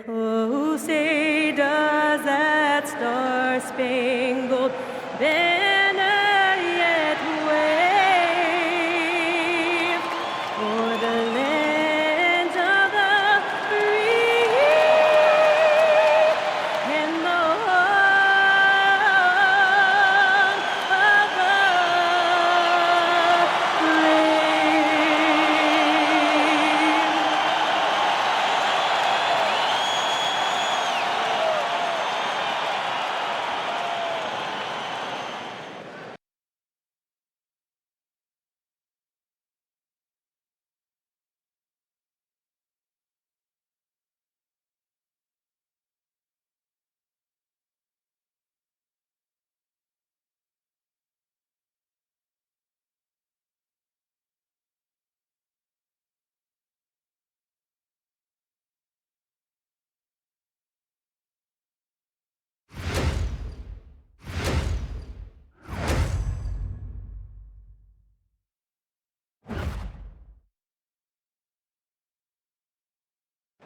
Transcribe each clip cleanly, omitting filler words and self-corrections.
Oh, say does that star-spangled banner yet wave o'er the land of the free and the home of the brave.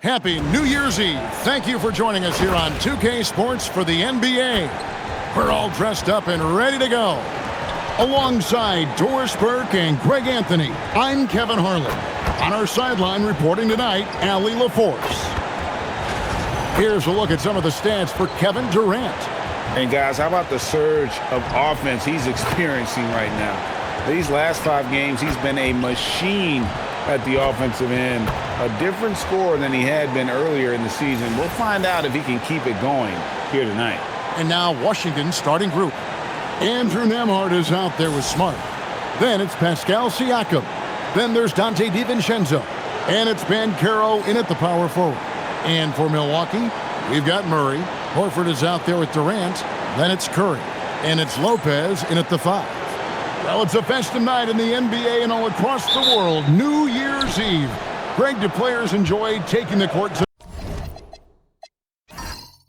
Happy New Year's Eve. Thank you for joining us here on 2K Sports for the NBA. We're all dressed up and ready to go. Alongside Doris Burke and Greg Anthony, I'm Kevin Harlan. On our sideline reporting tonight, Allie LaForce. Here's a look at some of the stats for Kevin Durant. And guys, how about the surge of offense he's experiencing right now? These last 5 games, he's been a machine at the offensive end. A different score than he had been earlier in the season. We'll find out if he can keep it going here tonight. And now Washington's starting group. Andrew Nembhard is out there with Smart. Then it's Pascal Siakam. Then there's Dante DiVincenzo. And it's Banchero in at the power forward. And for Milwaukee, we've got Murray. Horford is out there with Durant. Then it's Curry. And it's Lopez in at the 5. Well, it's a festive night in the NBA and all across the world. New Year's Eve. Greg, do players enjoy taking the court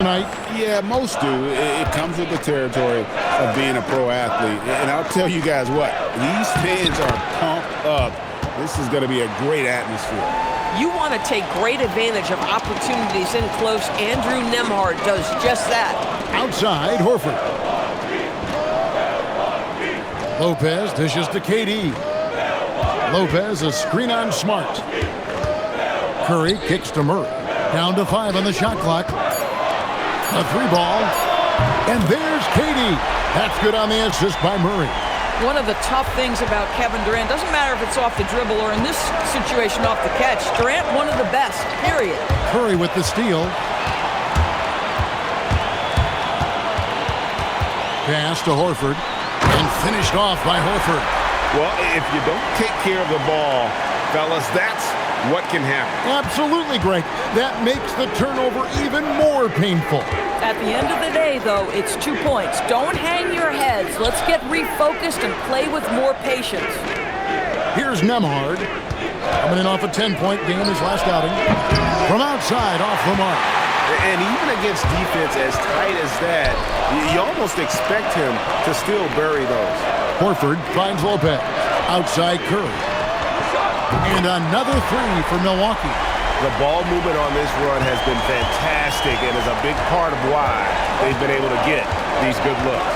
tonight? Yeah, most do. It comes with the territory of being a pro athlete. And I'll tell you guys what, these fans are pumped up. This is going to be a great atmosphere. You want to take great advantage of opportunities in close. Andrew Nembhard does just that. Outside, Horford. Lopez dishes to KD. Lopez, a screen on Smart. Curry kicks to Murray. Down to 5 on the shot clock. A 3-ball. And there's KD. That's good on the assist by Murray. One of the tough things about Kevin Durant, doesn't matter if it's off the dribble or in this situation off the catch, Durant one of the best, period. Curry with the steal. Pass to Horford. And finished off by Horford. Well, if you don't take care of the ball, fellas, that's what can happen. Absolutely, Greg. That makes the turnover even more painful. At the end of the day, though, it's 2 points. Don't hang your heads. Let's get refocused and play with more patience. Here's Nembhard. Coming in off a 10-point game his last outing. From outside, off the mark. And even against defense as tight as that, you almost expect him to still bury those. Horford finds Lopez. Outside Curry. And another 3 for Milwaukee. The ball movement on this run has been fantastic and is a big part of why they've been able to get these good looks.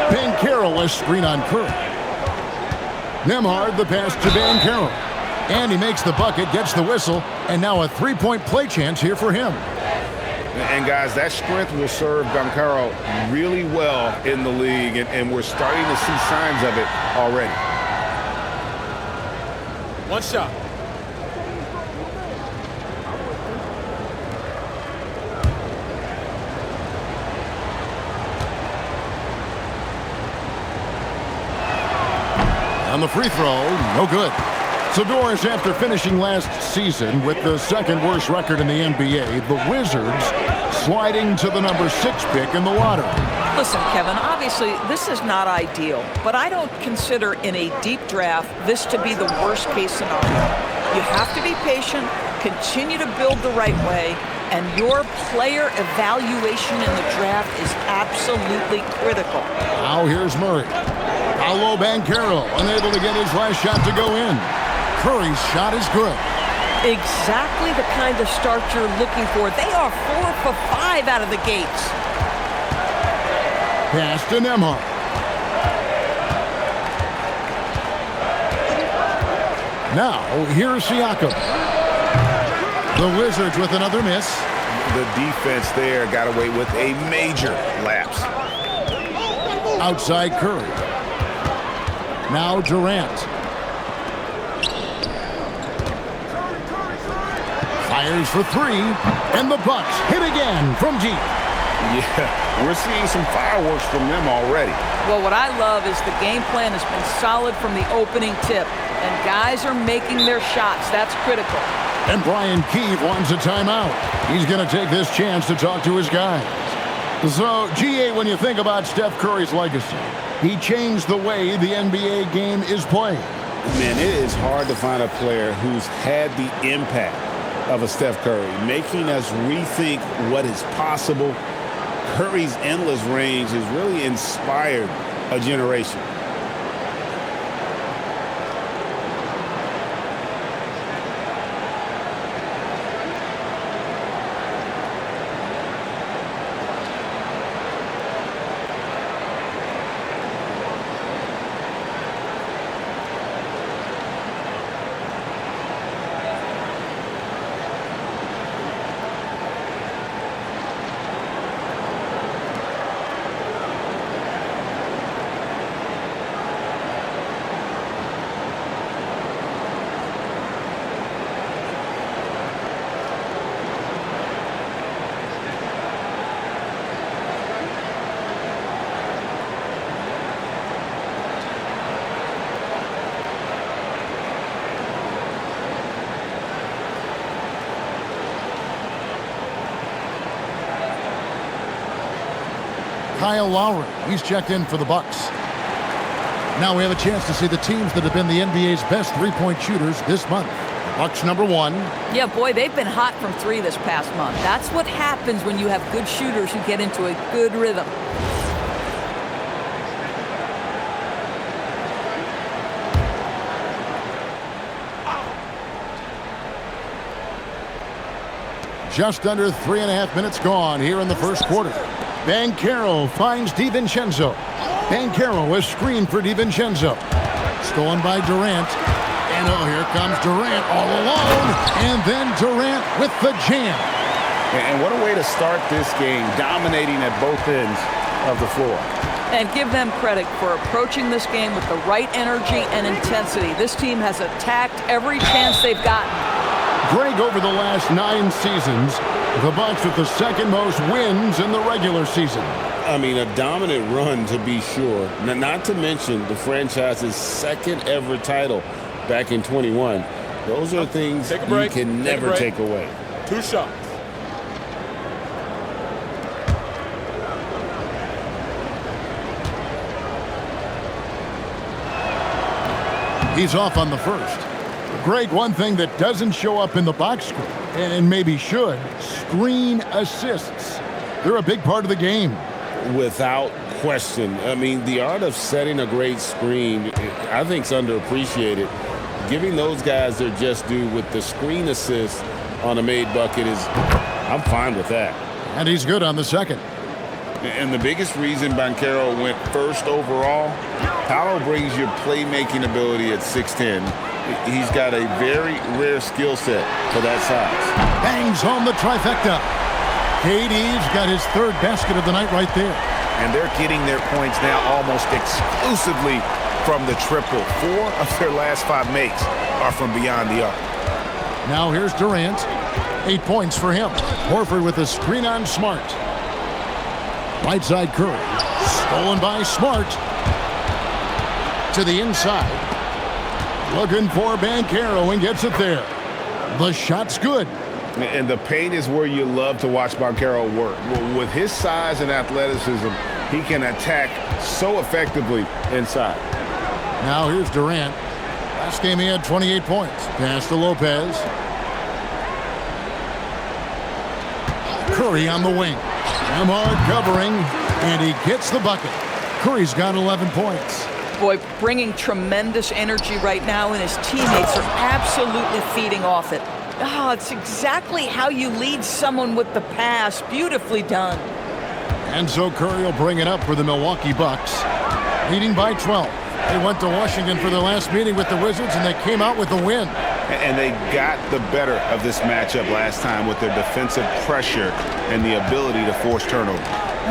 Banchero a screen on Curry. Nembhard the pass to Banchero. And he makes the bucket, gets the whistle, and now a 3-point play chance here for him. And guys, that strength will serve Banchero really well in the league, and we're starting to see signs of it already. One shot. On the free throw, no good. So Doris, after finishing last season with the 2nd worst record in the NBA, the Wizards sliding to the number 6 pick in the lottery. Listen, Kevin, obviously this is not ideal, but I don't consider in a deep draft this to be the worst case scenario. You have to be patient, continue to build the right way, and your player evaluation in the draft is absolutely critical. Now here's Murray. Paolo Banchero unable to get his last shot to go in. Curry's shot is good. Exactly the kind of start you're looking for. They are 4 for 5 out of the gates. Pass to Nembhard. Now, here's Siakam. The Wizards with another miss. The defense there got away with a major lapse. Outside Curry. Now Durant. Fires for three, and the Bucks hit again from deep. Yeah, we're seeing some fireworks from them already. Well, what I love is the game plan has been solid from the opening tip, and guys are making their shots. That's critical. And Brian Keefe wants a timeout. He's going to take this chance to talk to his guys. So, GA, when you think about Steph Curry's legacy, he changed the way the NBA game is played. Man, it is hard to find a player who's had the impact of a Steph Curry, making us rethink what is possible. Curry's endless range has really inspired a generation. Kyle Lowry, he's checked in for the Bucks. Now we have a chance to see the teams that have been the NBA's best three-point shooters this month. Bucks number one. Yeah, boy, they've been hot from three this past month. That's what happens when you have good shooters who get into a good rhythm. Just under 3.5 minutes gone here in the first quarter. Banchero finds DiVincenzo. Banchero is screened for DiVincenzo. Stolen by Durant. And oh, here comes Durant all alone. And then Durant with the jam. And what a way to start this game, dominating at both ends of the floor. And give them credit for approaching this game with the right energy and intensity. This team has attacked every chance they've gotten. Greg, over the last 9 seasons, the Bucks with the second most wins in the regular season. I mean, a dominant run to be sure. Not to mention the franchise's second ever title back in 21. Those are things you can never take away. 2 shots. He's off on the first. Greg, one thing that doesn't show up in the box score, and maybe should, screen assists. They're a big part of the game. Without question. I mean, the art of setting a great screen, I think, is underappreciated. Giving those guys their just due with the screen assist on a made bucket is, I'm fine with that. And he's good on the second. And the biggest reason Banchero went first overall, Paolo brings your playmaking ability at 6'10". He's got a very rare skill set for that size. Bangs home the trifecta. KD's got his third basket of the night right there. And they're getting their points now almost exclusively from the triple. 4 of their last 5 makes are from beyond the arc. Now here's Durant. 8 points for him. Horford with a screen on Smart. Right side Curry. Stolen by Smart. To the inside. Looking for Banchero and gets it there. The shot's good. And the paint is where you love to watch Banchero work. With his size and athleticism, he can attack so effectively inside. Now here's Durant. Last game he had 28 points. Pass to Lopez. Curry on the wing. Nembhard covering, and he gets the bucket. Curry's got 11 points. Boy, bringing tremendous energy right now, and his teammates are absolutely feeding off it. Oh, it's exactly how you lead someone with the pass. Beautifully done. And so Curry will bring it up for the Milwaukee Bucks, leading by 12. They went to Washington for their last meeting with the Wizards, and they came out with a win. And they got the better of this matchup last time with their defensive pressure and the ability to force turnovers.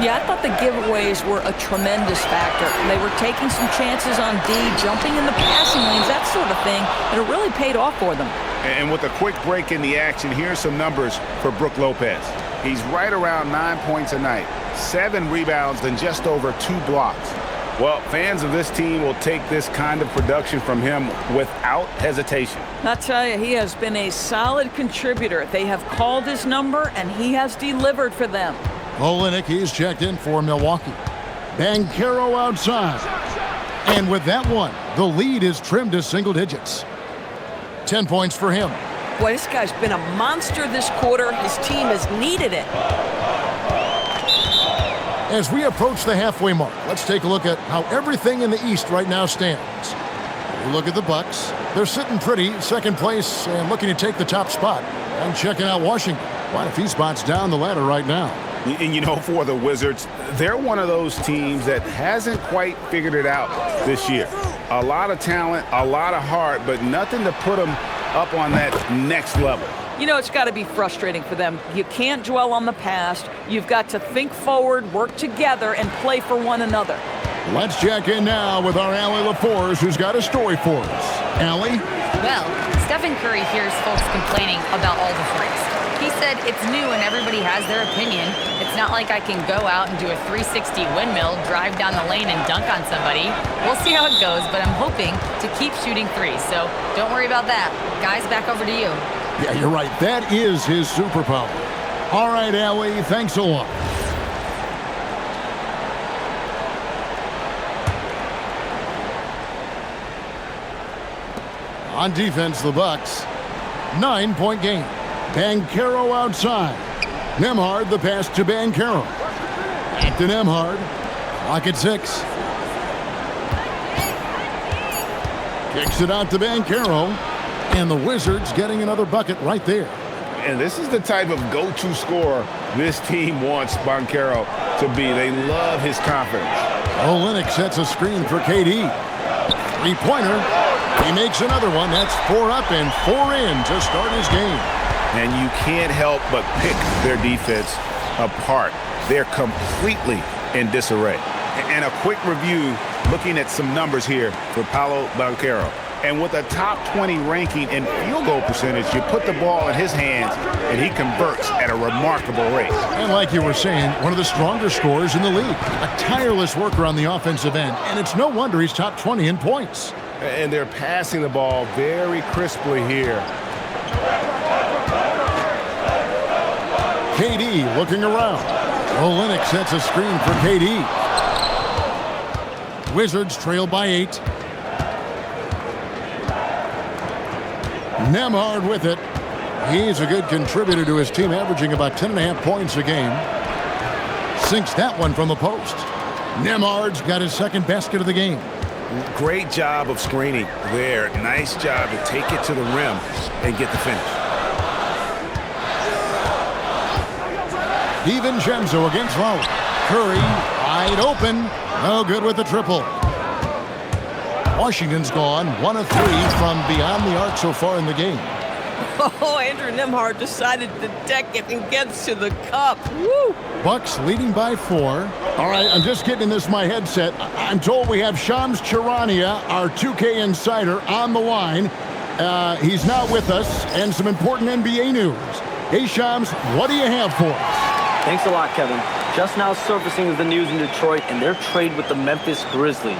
Yeah, I thought the giveaways were a tremendous factor. They were taking some chances on D, jumping in the passing lanes, that sort of thing, and it really paid off for them. And with a quick break in the action, here's some numbers for Brook Lopez. He's right around 9 points a night, 7 rebounds, and just over 2 blocks. Well, fans of this team will take this kind of production from him without hesitation. I'll tell you, he has been a solid contributor. They have called his number, and he has delivered for them. Olynyk, he's checked in for Milwaukee. Banchero outside. And with that one, the lead is trimmed to single digits. 10 points for him. Boy, this guy's been a monster this quarter. His team has needed it. As we approach the halfway mark, let's take a look at how everything in the East right now stands. We look at the Bucks. They're sitting pretty, second place, and looking to take the top spot. And checking out Washington. Quite a few spots down the ladder right now. And you know, for the Wizards, they're one of those teams that hasn't quite figured it out this year. A lot of talent, a lot of heart, but nothing to put them up on that next level. You know, it's got to be frustrating for them. You can't dwell on the past. You've got to think forward, work together, and play for one another. Let's check in now with our Allie LaForce, who's got a story for us. Allie? Well, Stephen Curry hears folks complaining about all the threes. He said it's new and everybody has their opinion. It's not like I can go out and do a 360 windmill, drive down the lane, and dunk on somebody. We'll see how it goes, but I'm hoping to keep shooting threes, so don't worry about that. Guys, back over to you. Yeah, you're right. That is his superpower. All right, Allie, thanks a lot. On defense, the Bucks. 9-point game. Banchero outside. Nembhard, the pass to Banchero. Back to Nembhard. Clock at 6. Kicks it out to Banchero. And the Wizards getting another bucket right there. And this is the type of go-to scorer this team wants Banchero to be. They love his confidence. Olynyk sets a screen for KD. Three-pointer. He makes another one. That's 4 up and 4 in to start his game. And you can't help but pick their defense apart. They're completely in disarray. And a quick review looking at some numbers here for Paolo Banchero. And with a top 20 ranking in field goal percentage, you put the ball in his hands, and he converts at a remarkable rate. And like you were saying, one of the stronger scorers in the league. A tireless worker on the offensive end, and it's no wonder he's top 20 in points. And they're passing the ball very crisply here. KD looking around. Olynyk sets a screen for KD. Wizards trail by 8. Nembhard with it. He's a good contributor to his team, averaging about 10.5 points a game. Sinks that one from the post. Nembhard's got his second basket of the game. Great job of screening there. Nice job to take it to the rim and get the finish. DiVincenzo against Lowry. Curry wide open. No good with the triple. Washington's gone 1 of 3 from beyond the arc so far in the game. Oh, Andrew Nembhard decided to deck it and gets to the cup. Woo! Bucks leading by 4. All right, I'm just getting this in my headset. I'm told we have Shams Charania, our 2K insider, on the line. He's not with us, and some important NBA news. Hey, Shams, what do you have for us? Thanks a lot, Kevin. Just now surfacing is the news in Detroit and their trade with the Memphis Grizzlies.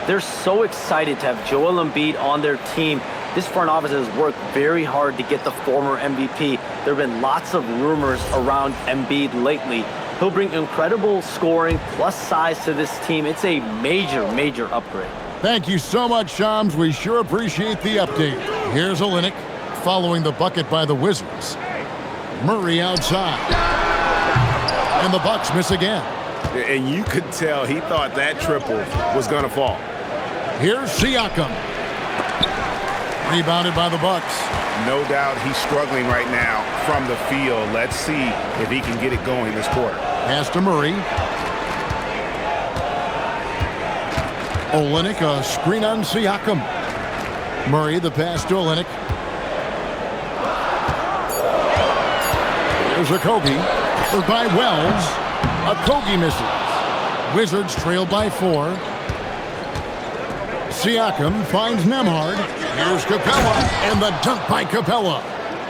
They're so excited to have Joel Embiid on their team. This front office has worked very hard to get the former MVP. There have been lots of rumors around Embiid lately. He'll bring incredible scoring plus size to this team. It's a major, major upgrade. Thank you so much, Shams. We sure appreciate the update. Here's Olynyk following the bucket by the Wizards. Murray outside. And the Bucks miss again. And you could tell he thought that triple was going to fall. Here's Siakam. Rebounded by the Bucks. No doubt he's struggling right now from the field. Let's see if he can get it going this quarter. Pass to Murray. Olynyk, a screen on Siakam. Murray, the pass to Olynyk. There's Okogie. By Wells. Okogie misses. Wizards trail by 4. Siakam finds Nembhard. Here's Capella, and the dunk by Capella.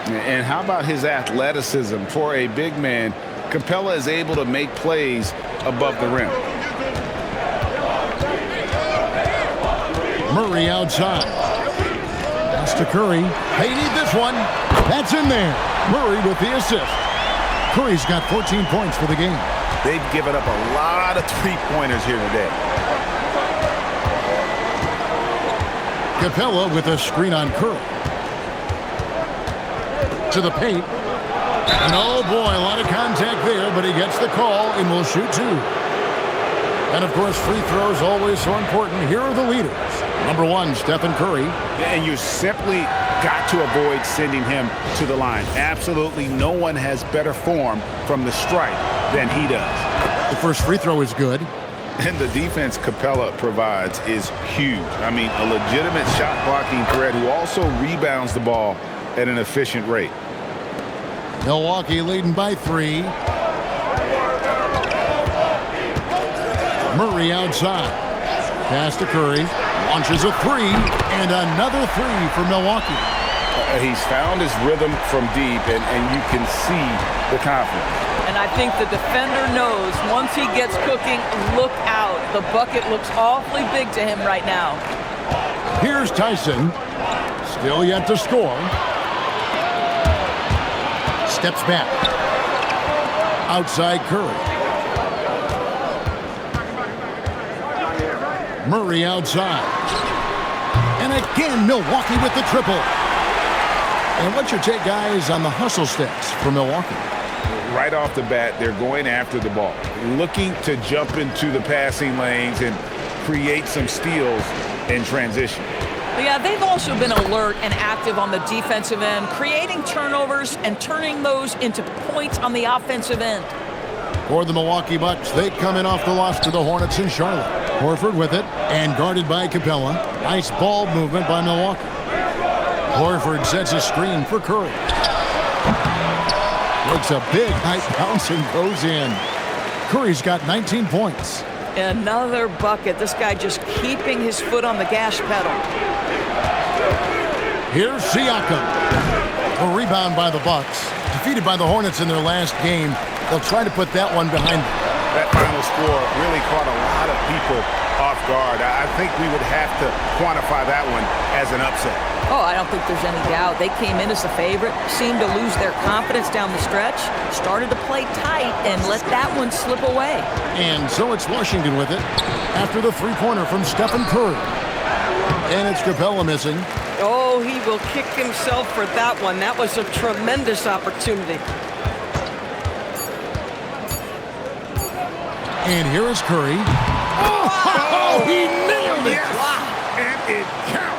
And how about his athleticism? For a big man, Capella is able to make plays above the rim. Murray outside. Pass to Curry. They need this one. That's in there. Murray with the assist. Curry's got 14 points for the game. They've given up a lot of three-pointers here today. Capella with a screen on Curry. To the paint. And oh boy, a lot of contact there, but he gets the call and will shoot 2. And of course, free throws always so important. Here are the leaders. Number 1, Stephen Curry. And you simply got to avoid sending him to the line. Absolutely no one has better form from the stripe than he does. The first free throw is good. And the defense Capella provides is huge. I mean, a legitimate shot-blocking threat who also rebounds the ball at an efficient rate. Milwaukee leading by 3. Murray outside. Pass to Curry. Launches a 3. And another 3 for Milwaukee. He's found his rhythm from deep, and you can see the confidence. And I think the defender knows once he gets cooking, look out. The bucket looks awfully big to him right now. Here's Tyson. Still yet to score. Steps back. Outside Curry. Murray outside. And again, Milwaukee with the triple. And what's your take, guys, on the hustle steps for Milwaukee? Right off the bat, they're going after the ball, looking to jump into the passing lanes and create some steals in transition. Yeah, they've also been alert and active on the defensive end, creating turnovers and turning those into points on the offensive end. For the Milwaukee Bucks, they come in off the loss to the Hornets in Charlotte. Horford with it, and guarded by Capella. Nice ball movement by Milwaukee. Horford sets a screen for Curry. Looks a big high bounce and goes in. Curry's got 19 points. Another bucket. This guy just keeping his foot on the gas pedal. Here's Siakam. A rebound by the Bucks. Defeated by the Hornets in their last game. They'll try to put that one behind them. That final score really caught a lot of people off guard. I think we would have to quantify that one as an upset. Oh, I don't think there's any doubt. They came in as the favorite, seemed to lose their confidence down the stretch, started to play tight, and let that one slip away. And so it's Washington with it after the three-pointer from Stephen Curry. And it's Capella missing. Oh, he will kick himself for that one. That was a tremendous opportunity. And here is Curry. Oh, he nailed it! And it counts.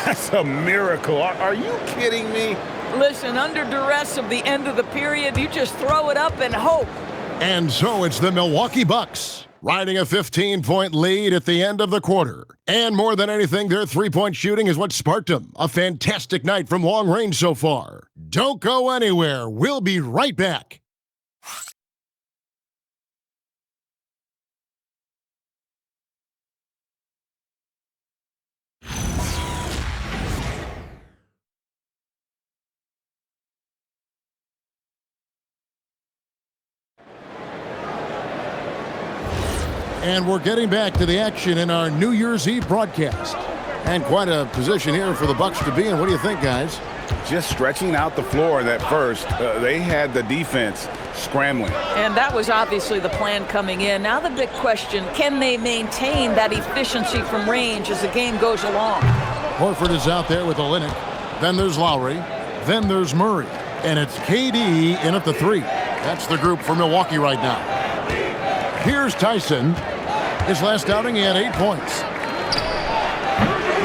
That's a miracle. Are you kidding me? Listen, under duress of the end of the period, you just throw it up and hope. And so it's the Milwaukee Bucks riding a 15-point lead at the end of the quarter. And more than anything, their three-point shooting is what sparked them. A fantastic night from long range so far. Don't go anywhere. We'll be right back. And we're getting back to the action in our New Year's Eve broadcast. And quite a position here for the Bucks to be in. What do you think, guys? Just stretching out the floor that first. They had the defense scrambling. And that was obviously the plan coming in. Now the big question, can they maintain that efficiency from range as the game goes along? Horford is out there with Olynyk. Then there's Lowry. Then there's Murray. And it's KD in at the 3. That's the group for Milwaukee right now. Here's Tyson. His last outing, he had 8 points.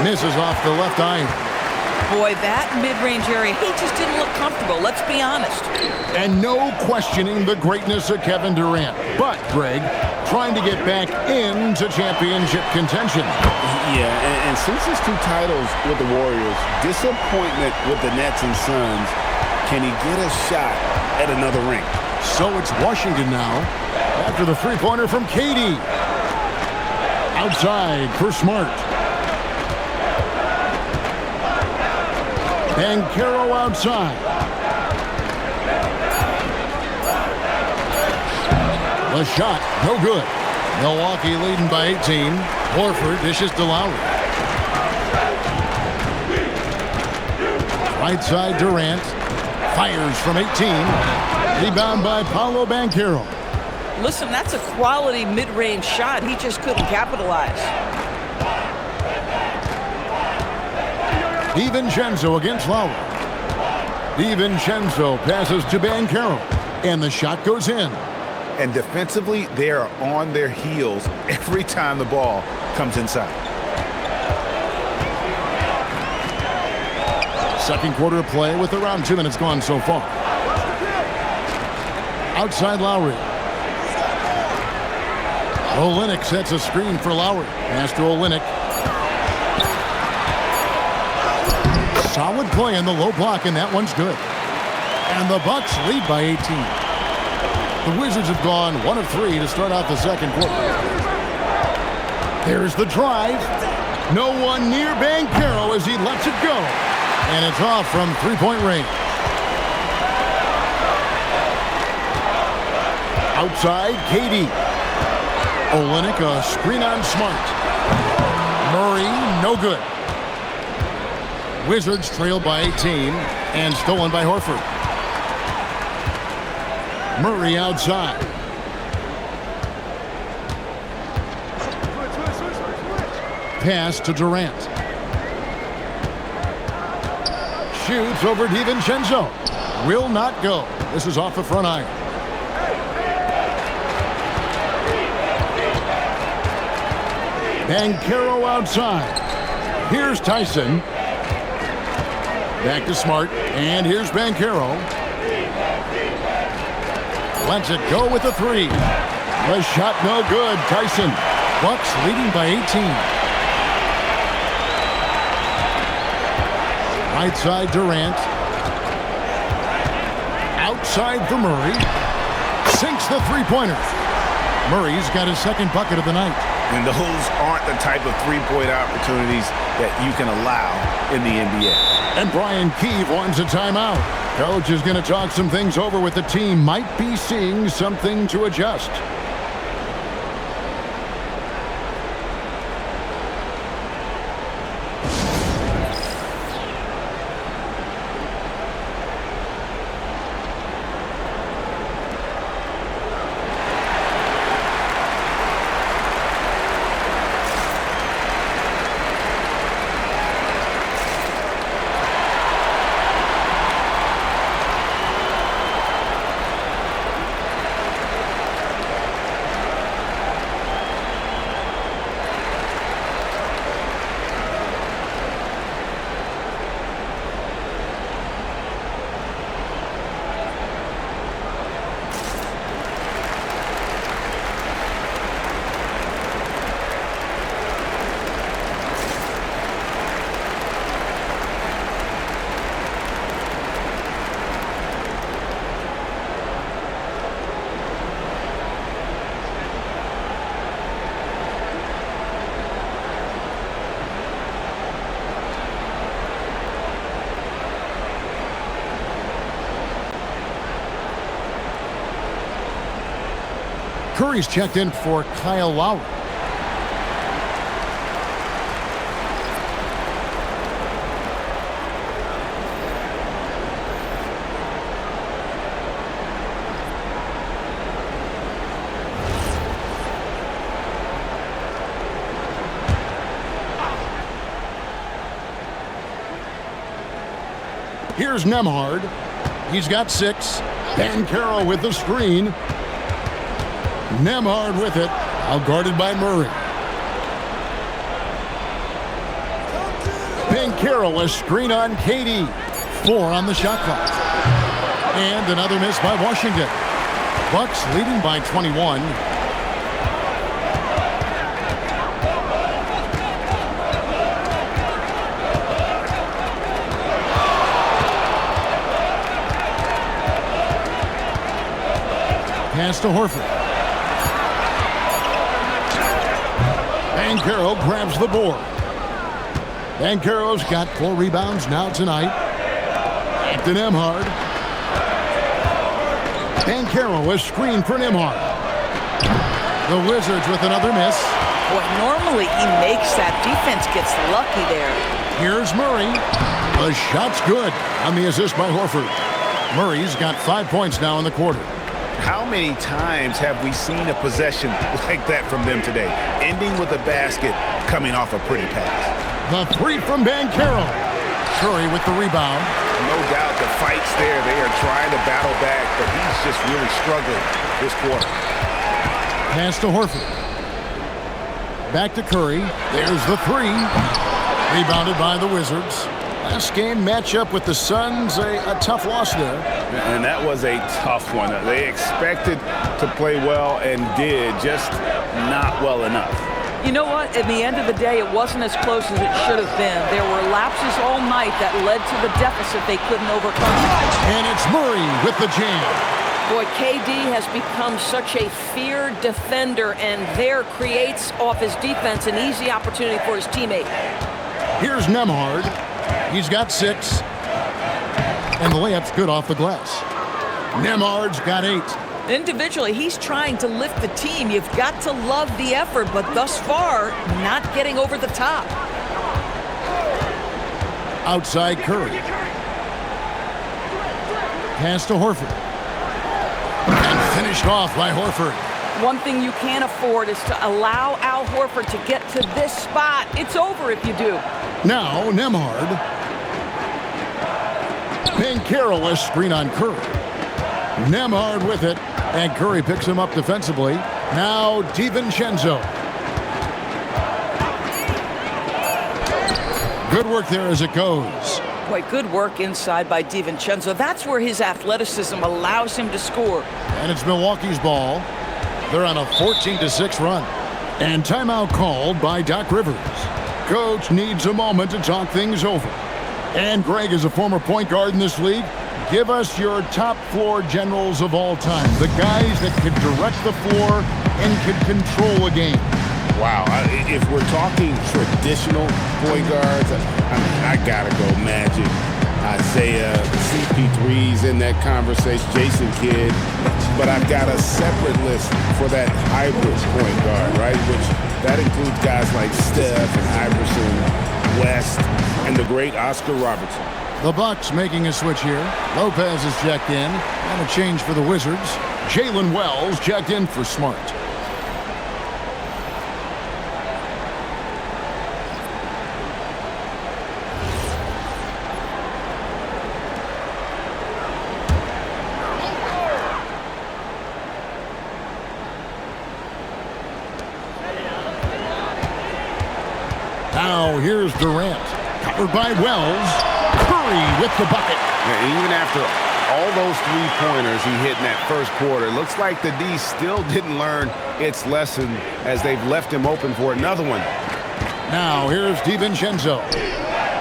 Misses off the left eye. Boy, that mid-range area, he just didn't look comfortable. Let's be honest. And no questioning the greatness of Kevin Durant. But, Greg, trying to get back into championship contention. Yeah, and since his 2 titles with the Warriors, disappointment with the Nets and Suns, can he get a shot at another ring? So it's Washington now after the three-pointer from KD. Outside for Smart. Banchero outside. The shot, no good. Milwaukee leading by 18. Horford dishes to Lowry. Right side Durant. Fires from 18. Rebound by Paolo Banchero. Listen, that's a quality mid-range shot. He just couldn't capitalize. DiVincenzo against Lowry. DiVincenzo passes to Banchero. And the shot goes in. And defensively, they are on their heels every time the ball comes inside. Second quarter of play with around 2 minutes gone so far. Outside Lowry. Olynyk sets a screen for Lowry. Pass to Olynyk. Solid play in the low block, and that one's good. And the Bucks lead by 18. The Wizards have gone 1 of 3 to start out the second quarter. There's the drive. No one near Banchero as he lets it go. And it's off from three-point range. Outside, KD. Olynyk, a screen on Smart. Murray, no good. Wizards trail by 18 and stolen by Horford. Murray outside. Pass to Durant. Shoots over DiVincenzo. Will not go. This is off the front iron. Banchero outside. Here's Tyson. Back to Smart. And here's Banchero. Lets it go with a 3. The shot no good. Tyson. Bucks leading by 18. Right side Durant. Outside for Murray. Sinks the three-pointer. Murray's got his second bucket of the night. And those aren't the type of three-point opportunities that you can allow in the NBA. And Brian Keefe wants a timeout. Coach is going to talk some things over with the team. Might be seeing something to adjust. Curry's checked in for Kyle Lowry. Here's Nembhard. He's got 6. Banchero with the screen. Nembhard with it, out guarded by Murray. Banchero, a screen on KD. 4 on the shot clock. And another miss by Washington. Bucks leading by 21. Pass to Horford. Banchero grabs the board. Banchero's got 4 rebounds now tonight. To Nembhard. Banchero, a screen for Nembhard. The Wizards with another miss. Boy, normally he makes that. Defense gets lucky there. Here's Murray. The shot's good on the assist by Horford. Murray's got 5 points now in the quarter. How many times have we seen a possession like that from them today? Ending with a basket, coming off a pretty pass. The 3 from Banchero. Curry with the rebound. No doubt the fight's there. They are trying to battle back, but he's just really struggling this quarter. Pass to Horford. Back to Curry. There's the 3. Rebounded by the Wizards. Last game matchup with the Suns, a tough loss there. And that was a tough one. They expected to play well and did, just not well enough. You know what? At the end of the day, it wasn't as close as it should have been. There were lapses all night that led to the deficit they couldn't overcome. And it's Murray with the jam. Boy, KD has become such a feared defender, and there creates off his defense an easy opportunity for his teammate. Here's Nembhard. He's got 6. And the layup's good off the glass. Nembhard's got 8. Individually, he's trying to lift the team. You've got to love the effort, but thus far, not getting over the top. Outside Curry. Pass to Horford. And finished off by Horford. One thing you can't afford is to allow Al Horford to get to this spot. It's over if you do. Now, Nembhard. Banchero, a screen on Curry. Nembhard with it, and Curry picks him up defensively. Now, DiVincenzo. Good work there as it goes. Boy, good work inside by DiVincenzo. That's where his athleticism allows him to score. And it's Milwaukee's ball. They're on a 14-6 run. And timeout called by Doc Rivers. Coach needs a moment to talk things over. And Greg, is a former point guard in this league. Give us your top floor generals of all time. The guys that can direct the floor and can control a game. Wow, if we're talking traditional point guards, I gotta go Magic, Isaiah, CP3's in that conversation, Jason Kidd. But I've got a separate list for that hybrid point guard, right? Which that includes guys like Steph and Iverson, West, and the great Oscar Robertson. The Bucks making a switch here. Lopez is checked in, and a change for the Wizards. Jalen Wells checked in for Smart. Now here's Durant, covered by Wells. Curry with the bucket. And even after all those three-pointers he hit in that first quarter, it looks like the D still didn't learn its lesson as they've left him open for another one. Now here's DiVincenzo.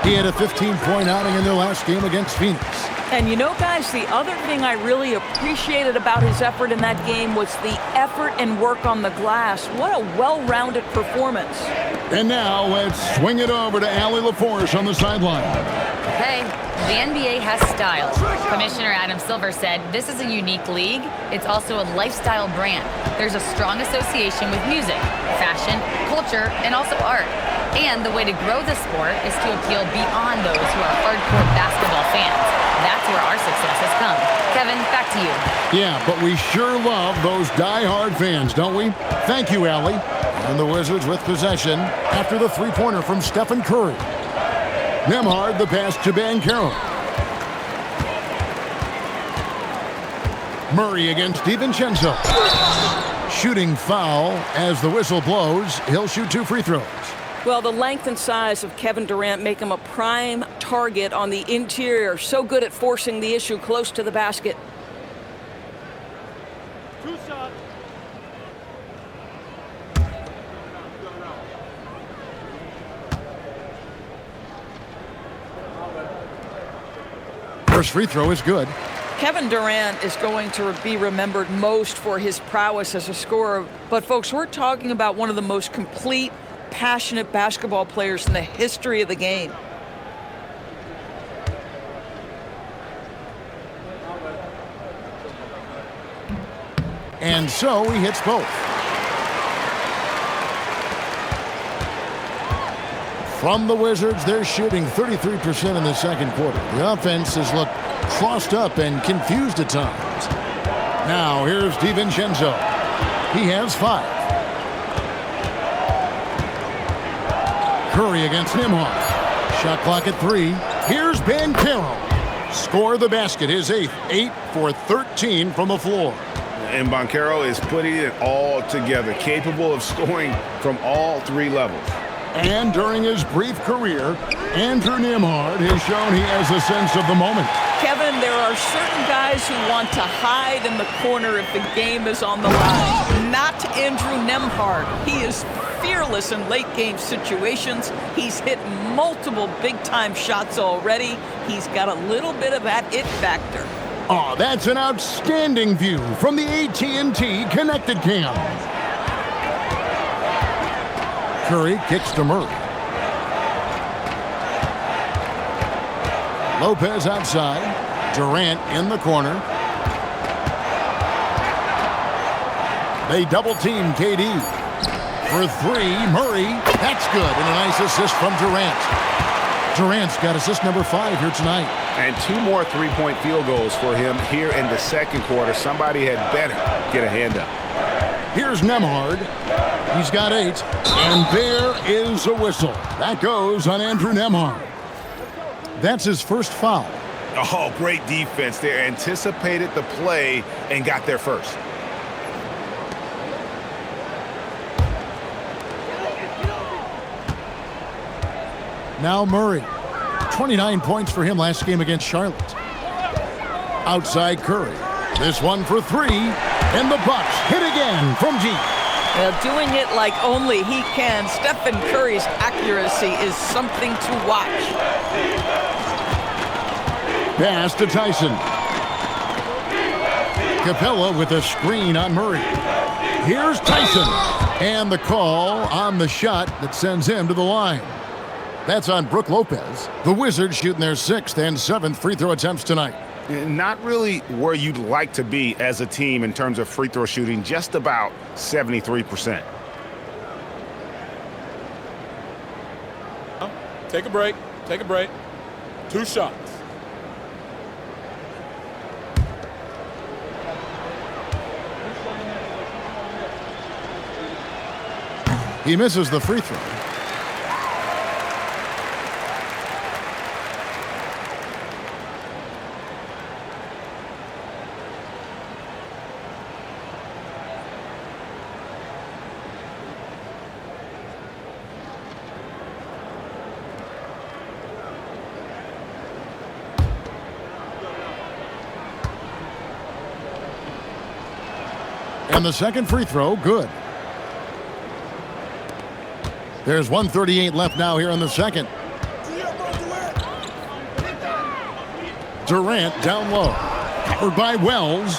He had a 15-point outing in their last game against Phoenix. And you know, guys, the other thing I really appreciated about his effort in that game was the effort and work on the glass. What a well-rounded performance. And now let's swing it over to Allie LaForce on the sideline. Hey, the NBA has style. Commissioner Adam Silver said, this is a unique league. It's also a lifestyle brand. There's a strong association with music, fashion, culture, and also art. And the way to grow the sport is to appeal beyond those who are hardcore basketball fans. That's where our success has come. Kevin, back to you. Yeah, but we sure love those die-hard fans, don't we? Thank you, Allie. And the Wizards with possession after the three-pointer from Stephen Curry. Nembhard, the pass to Banchero. Murray against DiVincenzo. Shooting foul as the whistle blows. He'll shoot 2 free throws. Well, the length and size of Kevin Durant make him a prime target on the interior. So good at forcing the issue close to the basket. First free throw is good. Kevin Durant is going to be remembered most for his prowess as a scorer. But, folks, we're talking about one of the most complete, passionate basketball players in the history of the game. And so he hits both. From the Wizards, they're shooting 33% in the second quarter. The offense has looked crossed up and confused at times. Now here's DiVincenzo. He has 5. Curry against Nembhard. Shot clock at 3. Here's Banchero. Score the basket, his 8th. 8 for 13 from the floor. And Banchero is putting it all together, capable of scoring from all 3 levels. And during his brief career, Andrew Nembhard has shown he has a sense of the moment. Kevin, there are certain guys who want to hide in the corner if the game is on the line. Not Andrew Nembhard. He is fearless in late-game situations. He's hit multiple big-time shots already. He's got a little bit of that it factor. Oh, that's an outstanding view from the AT&T Connected Cam. Curry kicks to Murray. Lopez outside. Durant in the corner. They double team KD. For 3, Murray. That's good. And a nice assist from Durant. Durant's got assist number 5 here tonight. And 2 more 3-point field goals for him here in the second quarter. Somebody had better get a hand up. Here's Nembhard. He's got 8. And there is a whistle. That goes on Andrew Nembhard. That's his first foul. Oh, great defense there. Anticipated the play and got there first. Now Murray. 29 points for him last game against Charlotte. Outside Curry. This one for 3. And the Bucks hit again from deep. Doing it like only he can. Stephen Curry's accuracy is something to watch. Pass to Tyson. Capella with a screen on Murray. Here's Tyson. And the call on the shot that sends him to the line. That's on Brook Lopez. The Wizards shooting their 6th and 7th free throw attempts tonight. Not really where you'd like to be as a team in terms of free throw shooting, just about 73%. Take a break. Take a break. 2 shots. He misses the free throw. And the second free throw, good. There's 1:38 left now here in the second. Durant down low. Covered by Wells.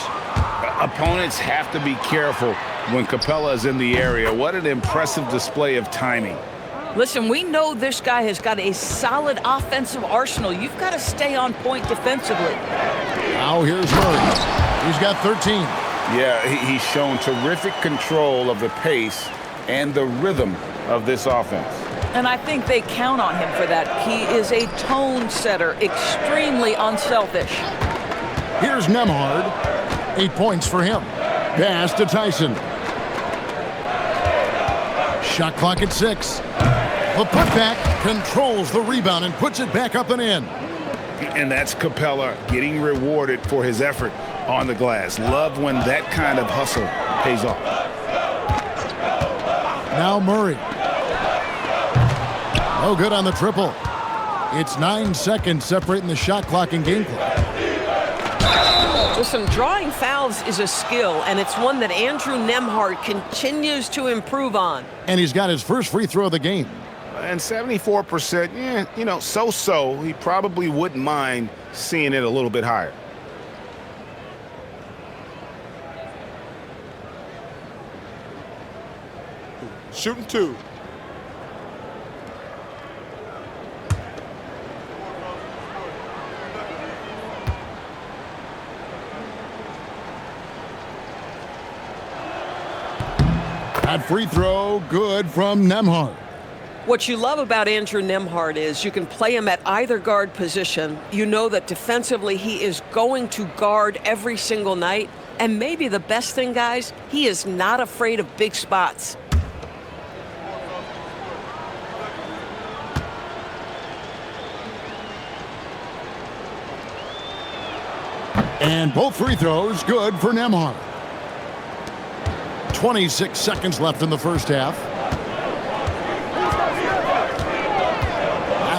Opponents have to be careful when Capella is in the area. What an impressive display of timing. Listen, we know this guy has got a solid offensive arsenal. You've got to stay on point defensively. Now here's Murray. He's got 13. Yeah, he's shown terrific control of the pace and the rhythm of this offense. And I think they count on him for that. He is a tone setter, extremely unselfish. Here's Nembhard. 8 points for him. Pass to Tyson. Shot clock at 6. The putback controls the rebound and puts it back up and in. And that's Capella getting rewarded for his effort on the glass. Love when that kind of hustle pays off. Now Murray. No good on the triple. It's 9 seconds separating the shot clock and game clock. Listen, drawing fouls is a skill, and it's one that Andrew Nembhard continues to improve on. And he's got his first free throw of the game. And 74%, yeah, you know, so-so. He probably wouldn't mind seeing it a little bit higher. Shooting 2. That free throw, good from Nembhard. What you love about Andrew Nembhard is you can play him at either guard position. You know that defensively he is going to guard every single night. And maybe the best thing, guys, he is not afraid of big spots. And both free throws good for Nembhard. 26 seconds left in the first half.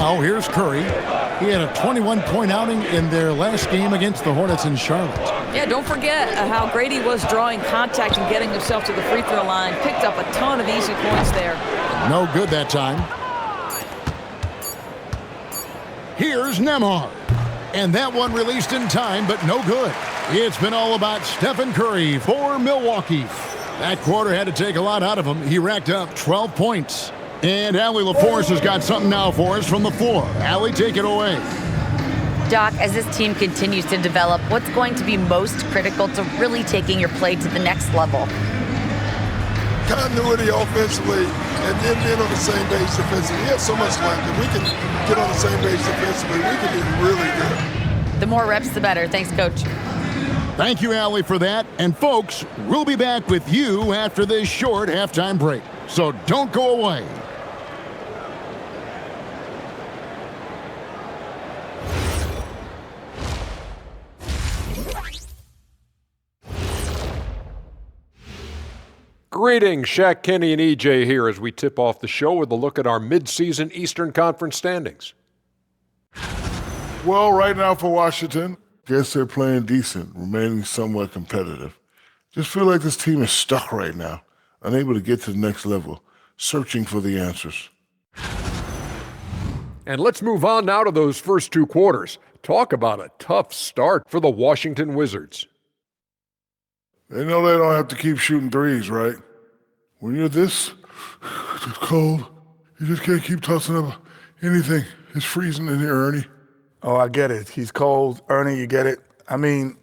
Now here's Curry. He had a 21-point outing in their last game against the Hornets in Charlotte. Yeah, don't forget how great he was drawing contact and getting himself to the free throw line. Picked up a ton of easy points there. No good that time. Here's Nembhard. And that one released in time, but no good. It's been all about Stephen Curry for Milwaukee. That quarter had to take a lot out of him. He racked up 12 points. And Allie LaForce has got something now for us from the floor. Allie, take it away. Doc, as this team continues to develop, what's going to be most critical to really taking your play to the next level? Continuity offensively and then being on the same page defensively. We have so much length. If we can get on the same page defensively, we can be really good. The more reps, the better. Thanks, Coach. Thank you, Allie, for that. And folks, we'll be back with you after this short halftime break. So don't go away. Greetings, Shaq, Kenny, and EJ here as we tip off the show with a look at our midseason Eastern Conference standings. Well, right now for Washington, guess they're playing decent, remaining somewhat competitive. Just feel like this team is stuck right now, unable to get to the next level, searching for the answers. And let's move on now to those first two quarters. Talk about a tough start for the Washington Wizards. They know they don't have to keep shooting threes, right? When you're this cold, you just can't keep tossing up anything. It's freezing in here, Ernie. Oh, I get it. He's cold. Ernie, you get it. I mean,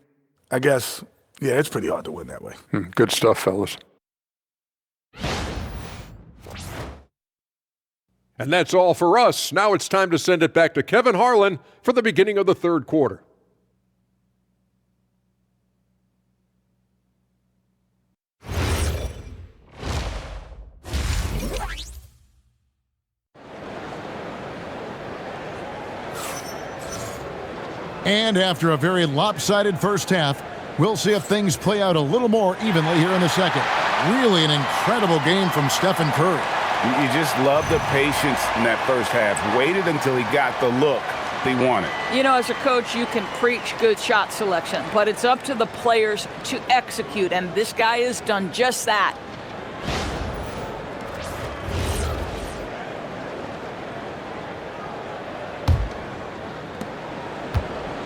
I guess, yeah, it's pretty hard to win that way. Good stuff, fellas. And that's all for us. Now it's time to send it back to Kevin Harlan for the beginning of the third quarter. And after a very lopsided first half, we'll see if things play out a little more evenly here in the second. Really an incredible game from Stephen Curry. You just love the patience in that first half. Waited until he got the look he wanted. You know, as a coach, you can preach good shot selection, but it's up to the players to execute, and this guy has done just that.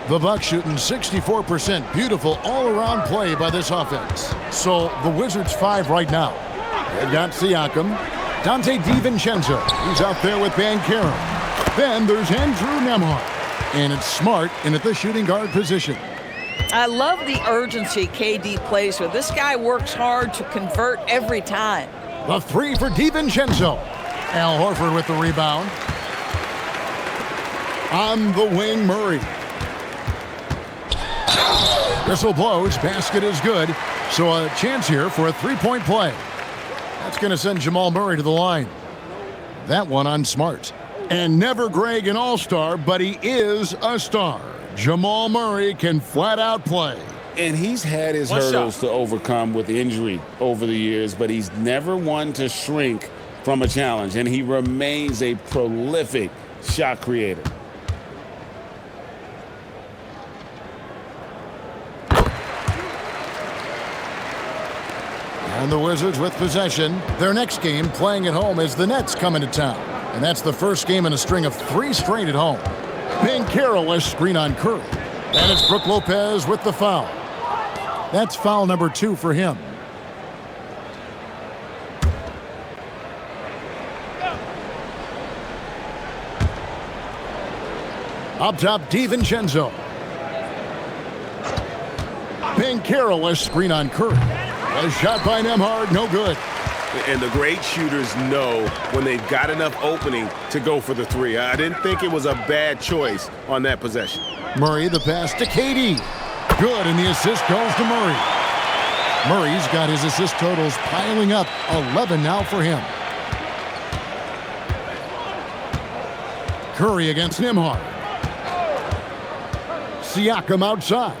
The Bucks shooting 64%. Beautiful all-around play by this offense. So the Wizards 5 right now. They've got Siakam. Dante DiVincenzo. He's out there with Banchero. Then there's Andrew Nembhard. And it's Smart in at the shooting guard position. I love the urgency KD plays with. This guy works hard to convert every time. The three for DiVincenzo. Al Horford with the rebound. On the wing, Murray. Whistle blows, basket is good. So a chance here for a three-point play. That's going to send Jamal Murray to the line. That one on Smart. And never Greg an all-star, but he is a star. Jamal Murray can flat out play. And he's had his hurdles to overcome with injury over the years, but he's never one to shrink from a challenge, and he remains a prolific shot creator. And the Wizards with possession. Their next game playing at home is the Nets coming to town. And that's the first game in a string of 3 straight at home. Banchero is screen on Curry. And it's Brook Lopez with the foul. That's foul number 2 for him. Up top, DiVincenzo. Banchero is screen on Curry. A shot by Nembhard, no good. And the great shooters know when they've got enough opening to go for the 3. I didn't think it was a bad choice on that possession. Murray, the pass to KD. Good, and the assist goes to Murray. Murray's got his assist totals piling up, 11 now for him. Curry against Nembhard. Siakam outside.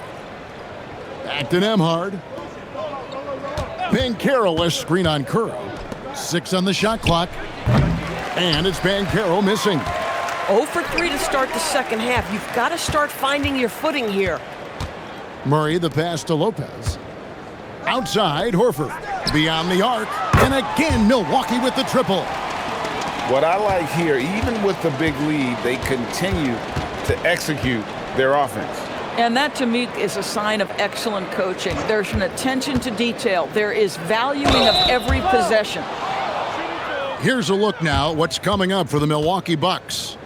Back to Nembhard. Banchero, a screen on Curry. 6 on the shot clock. And it's Banchero missing. 0 for 3 to start the second half. You've got to start finding your footing here. Murray, the pass to Lopez. Outside, Horford. Beyond the arc. And again, Milwaukee with the triple. What I like here, even with the big lead, they continue to execute their offense. And that, to me, is a sign of excellent coaching. There's an attention to detail. There is valuing of every possession. Here's a look now at what's coming up for the Milwaukee Bucks.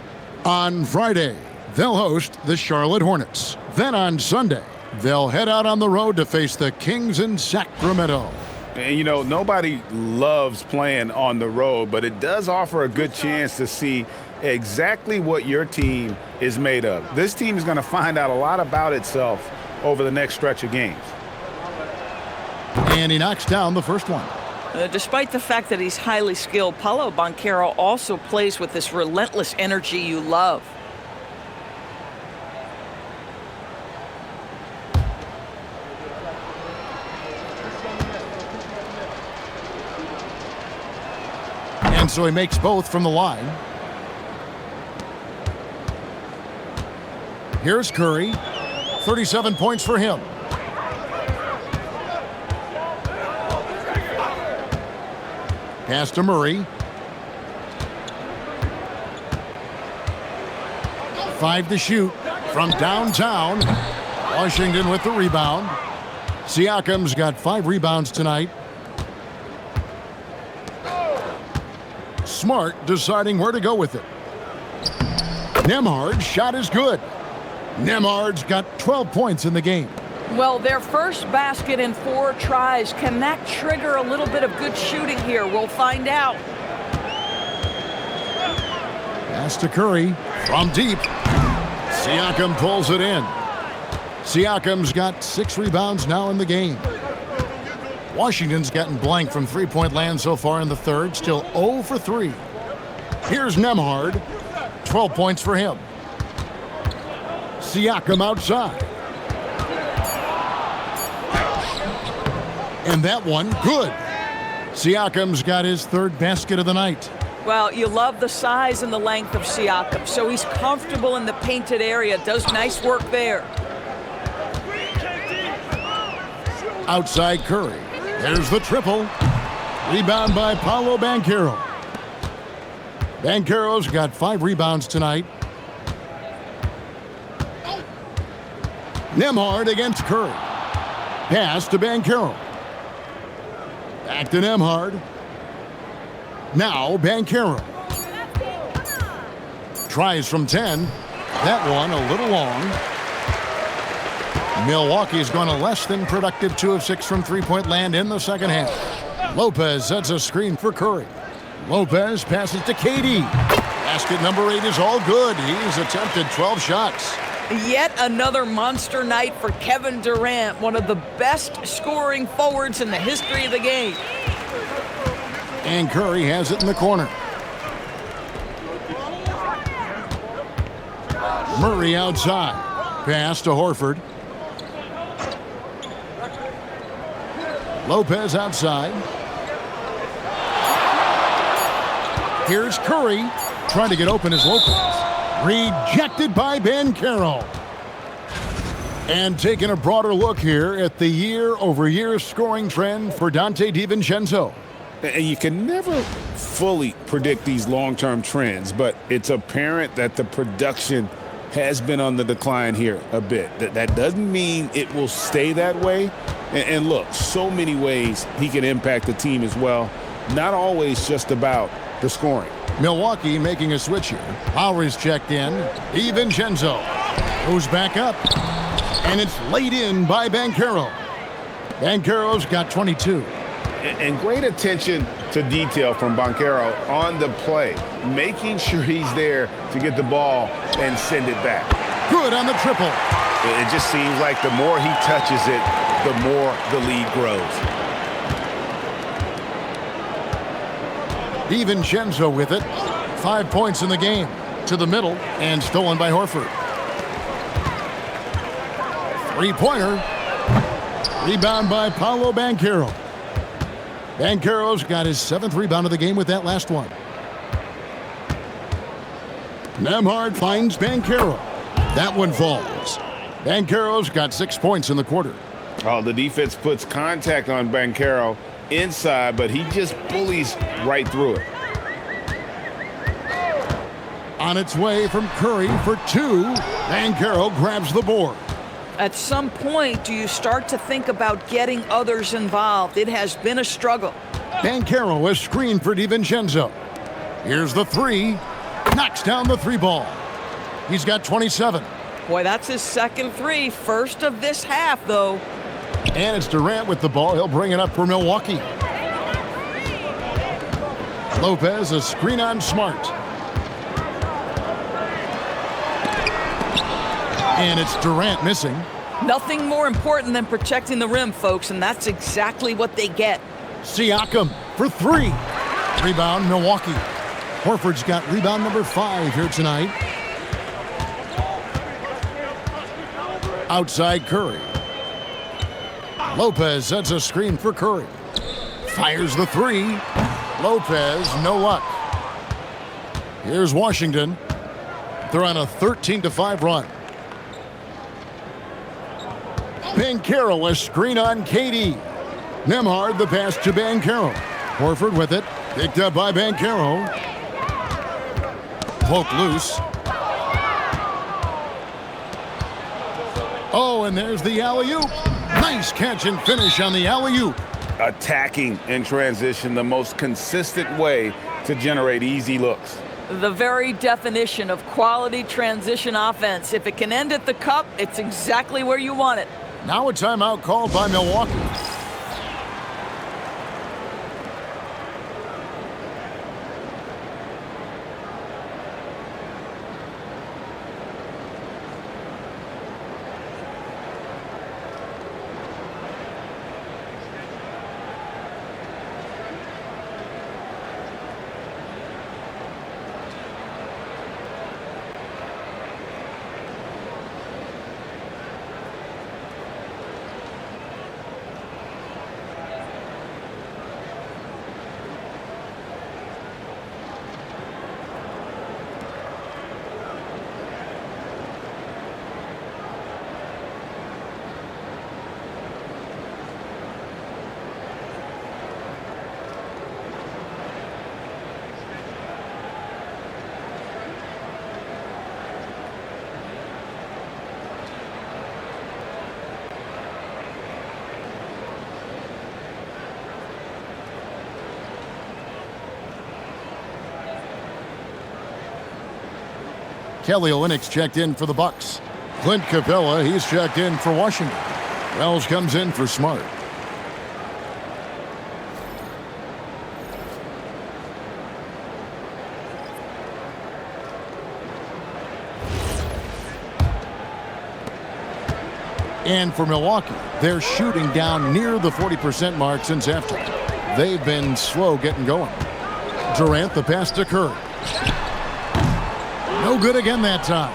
On Friday, they'll host the Charlotte Hornets. Then on Sunday, they'll head out on the road to face the Kings in Sacramento. And, you know, nobody loves playing on the road, but it does offer a good chance to see exactly what your team is made of. This team is going to find out a lot about itself over the next stretch of games. And he knocks down the first one. Despite the fact that he's highly skilled, Paolo Banchero also plays with this relentless energy you love. And so he makes both from the line. Here's Curry. 37 points for him. Pass to Murray. 5 to shoot from downtown. Washington with the rebound. Siakam's got 5 rebounds tonight. Smart deciding where to go with it. Nembhard's shot is good. Nembhard's got 12 points in the game. Well, their first basket in 4 tries. Can that trigger a little bit of good shooting here? We'll find out. Pass to Curry from deep. Siakam pulls it in. Siakam's got 6 rebounds now in the game. Washington's gotten blank from three-point land so far in the third, still 0 for 3. Here's Nembhard, 12 points for him. Siakam outside. And that one, good. Siakam's got his 3rd basket of the night. Well, you love the size and the length of Siakam, so he's comfortable in the painted area, does nice work there. Outside Curry. There's the triple. Rebound by Paolo Banchero. Banchero's got 5 rebounds tonight. Nembhard against Curry. Pass to Banchero. Back to Nembhard. Now Banchero. Tries from 10. That one a little long. Milwaukee's gone a less than productive 2 of 6 from three-point land in the second half. Lopez sets a screen for Curry. Lopez passes to KD. Basket number 8 is all good. He's attempted 12 shots. Yet another monster night for Kevin Durant, one of the best scoring forwards in the history of the game. And Curry has it in the corner. Murray outside. Pass to Horford. Lopez outside. Here's Curry trying to get open as Lopez. Rejected by Banchero. And taking a broader look here at the year-over-year scoring trend for Donte DiVincenzo. And you can never fully predict these long-term trends, but it's apparent that the production has been on the decline here a bit. That doesn't mean it will stay that way. And look, so many ways he can impact the team as well. Not always just about the scoring. Milwaukee making a switch here. Lowry's checked in. DiVincenzo goes back up. And it's laid in by Banchero. Banchero's got 22. And great attention to detail from Banchero on the play, making sure he's there to get the ball and send it back. Good on the triple. It just seems like the more he touches it, the more the lead grows. DiVincenzo with it. 5 points in the game. To the middle and stolen by Horford. Three-pointer. Rebound by Paolo Banchero. Banchero's got his 7th rebound of the game with that last one. Nembhard finds Banchero. That one falls. Banchero's got 6 points in the quarter. Oh, the defense puts contact on Banchero inside, but he just bullies right through it. On its way from Curry for 2. Banchero grabs the board. At some point, do you start to think about getting others involved? It has been a struggle. Banchero is screened for DiVincenzo. Here's the 3. Knocks down the 3 ball. He's got 27. Boy, that's his second 3. First of this half, though. And it's Durant with the ball. He'll bring it up for Milwaukee. Lopez, a screen on Smart. And it's Durant missing. Nothing more important than protecting the rim, folks, and that's exactly what they get. Siakam for 3. Rebound, Milwaukee. Horford's got rebound number 5 here tonight. Outside Curry. Lopez sets a screen for Curry. Fires the 3. Lopez, no luck. Here's Washington. They're on a 13-5 run. Banchero, a screen on KD. Nembhard, the pass to Banchero. Horford with it. Picked up by Banchero. Poke loose. Oh, and there's the alley-oop. Nice catch and finish on the alley-oop. Attacking in transition, the most consistent way to generate easy looks. The very definition of quality transition offense. If it can end at the cup, it's exactly where you want it. Now a timeout called by Milwaukee. Kelly Olynyk's checked in for the Bucks. Clint Capella, he's checked in for Washington. Wells comes in for Smart. And for Milwaukee, they're shooting down near the 40% mark since halftime. They've been slow getting going. Durant, the pass to Curry. No good again that time.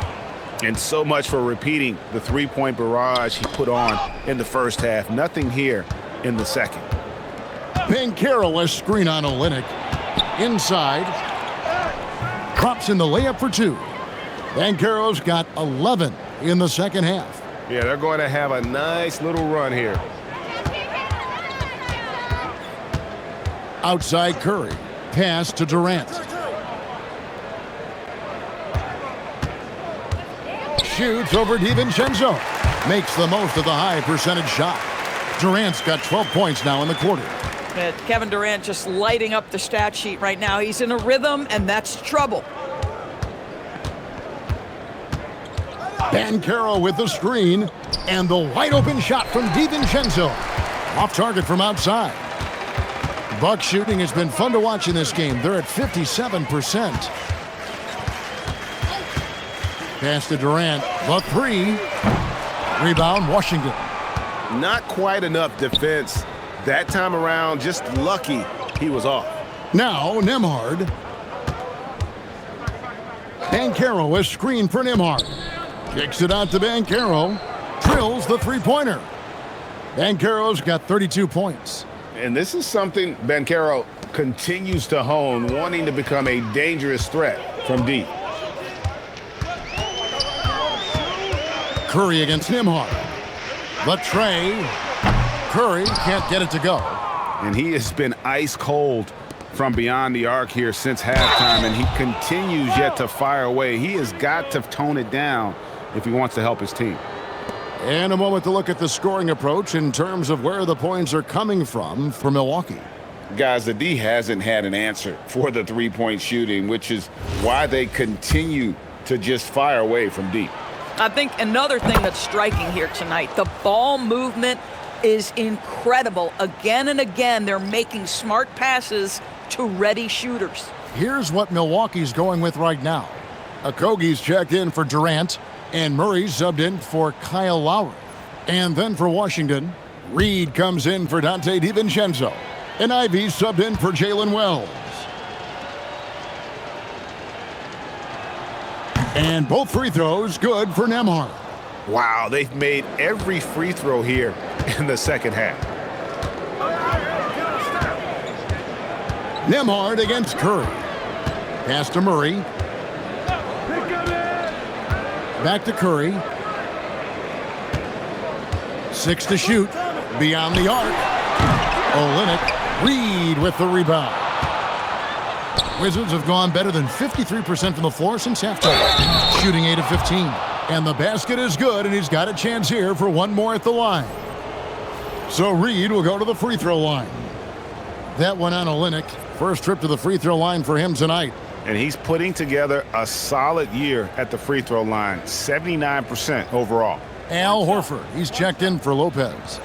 And so much for repeating the three-point barrage he put on in the first half. Nothing here in the second. Banchero, a screen on Olynyk. Inside. drops in the layup for 2. Banchero's got 11 in the second half. Yeah, they're going to have a nice little run here. Outside Curry. Pass to Durant. Shoots over DiVincenzo. Makes the most of the high percentage shot. Durant's got 12 points now in the quarter. Kevin Durant just lighting up the stat sheet right now. He's in a rhythm, and that's trouble. Banchero with the screen. And the wide open shot from DiVincenzo. Off target from outside. Bucks shooting has been fun to watch in this game. They're at 57%. Pass to Durant. The 3. Rebound, Washington. Not quite enough defense that time around. Just lucky he was off. Now Nembhard. Banchero is screened for Nembhard. Kicks it out to Banchero. Drills the three-pointer. Banchero's got 32 points. And this is something Banchero continues to hone, wanting to become a dangerous threat from deep. Curry against Nembhard. The tray. Curry can't get it to go. And he has been ice cold from beyond the arc here since halftime, and he continues yet to fire away. He has got to tone it down if he wants to help his team. And a moment to look at the scoring approach in terms of where the points are coming from for Milwaukee. Guys, the D hasn't had an answer for the three-point shooting, which is why they continue to just fire away from deep. I think another thing that's striking here tonight, the ball movement is incredible. Again and again, they're making smart passes to ready shooters. Here's what Milwaukee's going with right now. Okogie's checked in for Durant, and Murray's subbed in for Kyle Lowry. And then for Washington, Reed comes in for Dante DiVincenzo, and Ivy's subbed in for Jalen Wells. And both free throws good for Nembhard. Wow, they've made every free throw here in the second half. Nembhard against Curry. Pass to Murray. Back to Curry. 6 to shoot. Beyond the arc. Olynyk. Reed with the rebound. Wizards have gone better than 53% from the floor since halftime. Shooting 8 of 15. And the basket is good, and he's got a chance here for one more at the line. So Reed will go to the free throw line. That one on Olynyk. First trip to the free throw line for him tonight. And he's putting together a solid year at the free throw line, 79% overall. Al Horford, he's checked in for Lopez.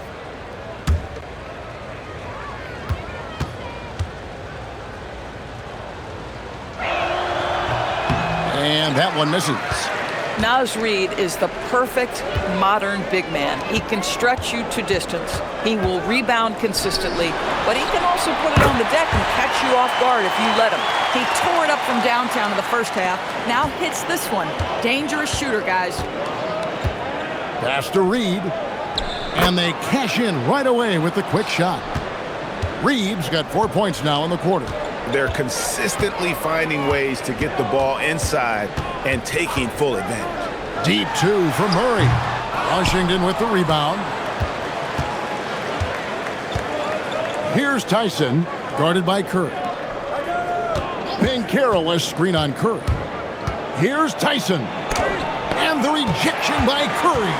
And that one misses. Naz Reid is the perfect modern big man. He can stretch you to distance. He will rebound consistently, but he can also put it on the deck and catch you off guard if you let him. He tore it up from downtown in the first half. Now hits this one. Dangerous shooter, guys. Pass to Reed. And they cash in right away with the quick shot. Reed's got 4 points now in the quarter. They're consistently finding ways to get the ball inside and taking full advantage. Deep 2 for Murray. Washington with the rebound. Here's Tyson, guarded by Curry. Banchero has screen on Curry. Here's Tyson. And the rejection by Curry.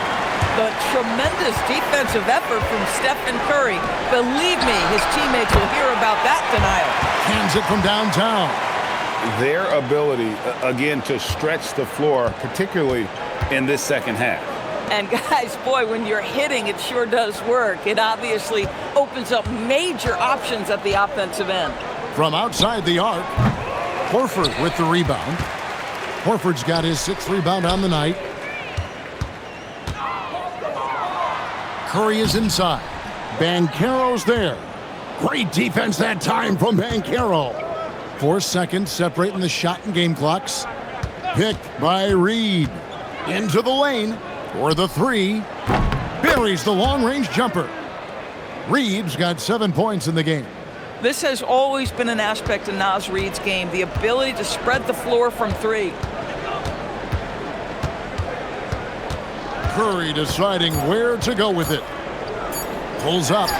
The tremendous defensive effort from Stephen Curry. Believe me, his teammates will hear about that denial. Hands it from downtown. Their ability, again, to stretch the floor, particularly in this second half. And guys, boy, when you're hitting, it sure does work. It obviously opens up major options at the offensive end. From outside the arc, Horford with the rebound. Horford's got his 6th rebound on the night. Curry is inside. Banchero's there. Great defense that time from Banchero. 4 seconds separating the shot and game clocks. Picked by Reed. Into the lane for the 3. Buries the long-range jumper. Reed's got 7 points in the game. This has always been an aspect of Naz Reid's game, the ability to spread the floor from three. Curry deciding where to go with it. Pulls up.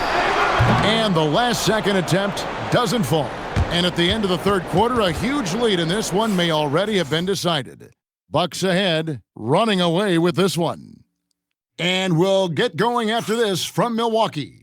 And the last second attempt doesn't fall. And at the end of the third quarter, a huge lead in this one may already have been decided. Bucks ahead, running away with this one. And we'll get going after this from Milwaukee.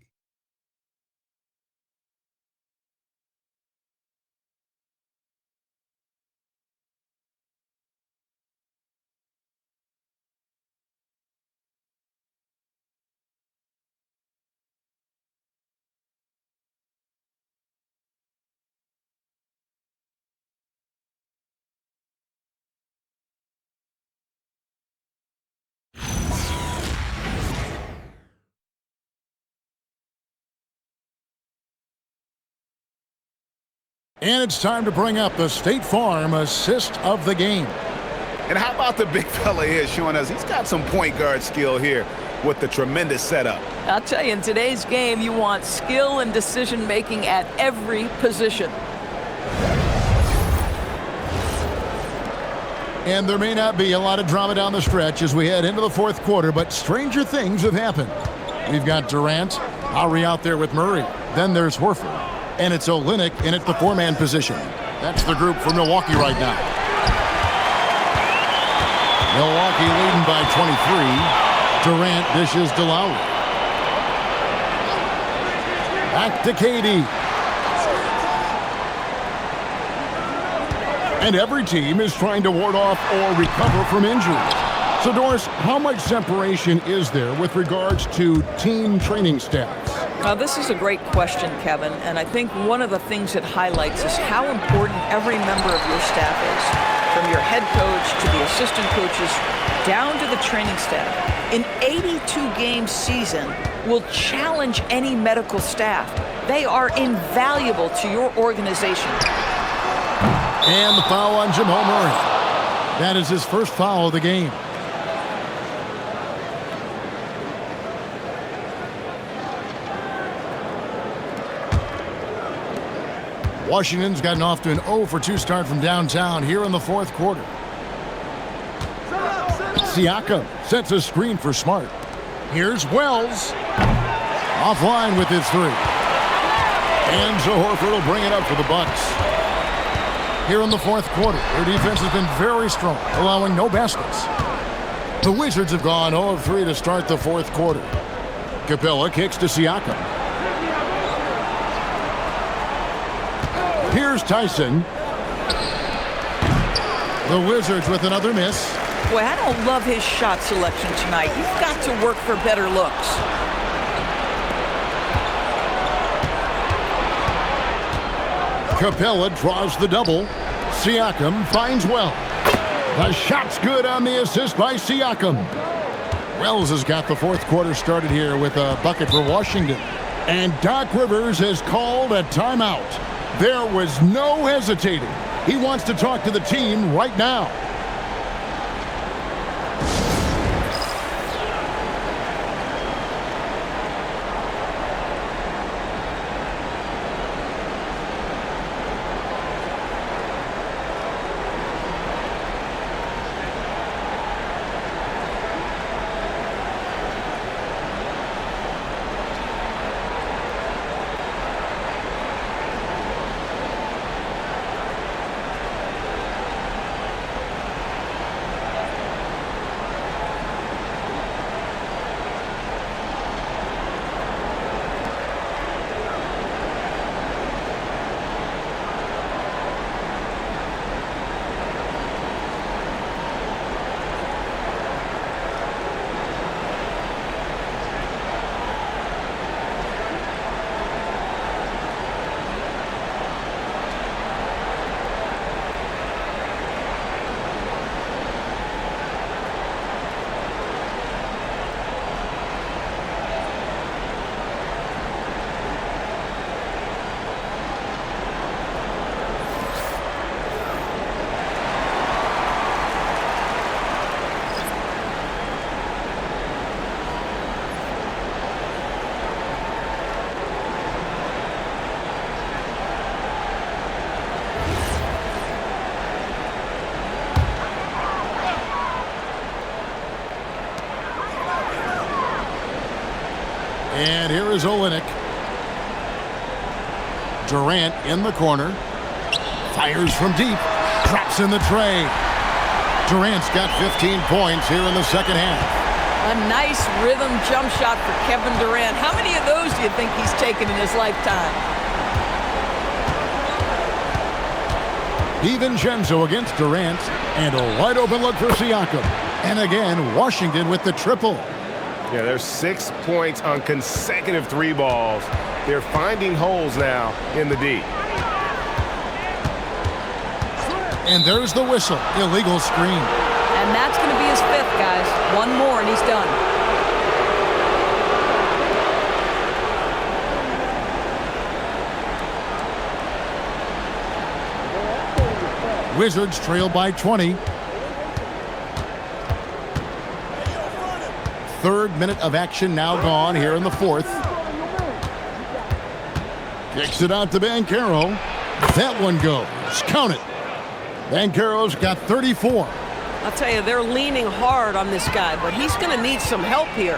And it's time to bring up the State Farm assist of the game. And how about the big fella here showing us he's got some point guard skill here with the tremendous setup. I'll tell you, in today's game, you want skill and decision-making at every position. And there may not be a lot of drama down the stretch as we head into the fourth quarter, but stranger things have happened. We've got Durant, Lowry out there with Murray. Then there's Horford. And it's Olynyk in at the four-man position. That's the group for Milwaukee right now. Milwaukee leading by 23. Durant dishes to Lowry. Back to KD. And every team is trying to ward off or recover from injury. So, Doris, how much separation is there with regards to team training staffs? Now, this is a great question, Kevin, and I think one of the things it highlights is how important every member of your staff is, from your head coach to the assistant coaches, down to the training staff. An 82-game season will challenge any medical staff. They are invaluable to your organization. And the foul on Jamal Murray. That is his first foul of the game. Washington's gotten off to an 0-for-2 start from downtown here in the fourth quarter. Siakam sets a screen for Smart. Here's Wells. Offline with his three. And so Horford will bring it up for the Bucks. Here in the fourth quarter, their defense has been very strong, allowing no baskets. The Wizards have gone 0 of 3 to start the fourth quarter. Capella kicks to Siakam. Here's Tyson. The Wizards with another miss. Boy, I don't love his shot selection tonight. You've got to work for better looks. Capella draws the double. Siakam finds Wells. The shot's good on the assist by Siakam. Wells has got the fourth quarter started here with a bucket for Washington. And Doc Rivers has called a timeout. There was no hesitating. He wants to talk to the team right now. And here is Olynyk. Durant in the corner. Fires from deep. Drops in the tray. Durant's got 15 points here in the second half. A nice rhythm jump shot for Kevin Durant. How many of those do you think he's taken in his lifetime? DiVincenzo against Durant. And a wide open look for Siakam. And again, Washington with the triple. Yeah, there's 6 points on consecutive 3 balls. They're finding holes now in the D. And there's the whistle. Illegal screen. And that's going to be his 5th, guys. One more and he's done. Wizards trail by 20. 3rd minute of action now gone here in the 4th. Kicks it out to Banchero. That one goes. Count it. Banchero's got 34. I'll tell you, they're leaning hard on this guy, but he's going to need some help here.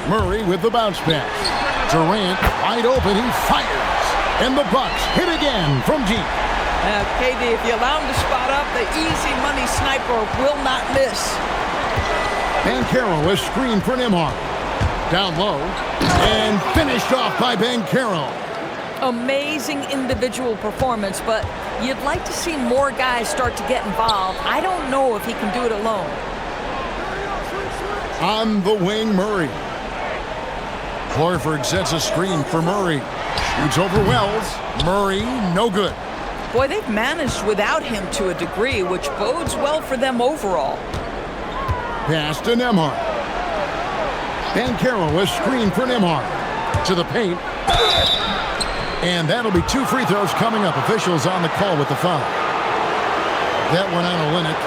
Murray with the bounce pass. Durant wide open. He fires. And the Bucks hit again from deep. KD, if you allow him to spot up, the easy money sniper will not miss. Banchero is screened for Nembhard. Down low. And finished off by Banchero. Amazing individual performance, but you'd like to see more guys start to get involved. I don't know if he can do it alone. On the wing, Murray. Horford sets a screen for Murray. Shoots over Wells. Murray, no good. Boy, they've managed without him to a degree, which bodes well for them overall. Pass to Nembhard. Banchero is screened for Nembhard. To the paint. And that'll be 2 free throws coming up. Officials on the call with the foul. That one on Olynyk.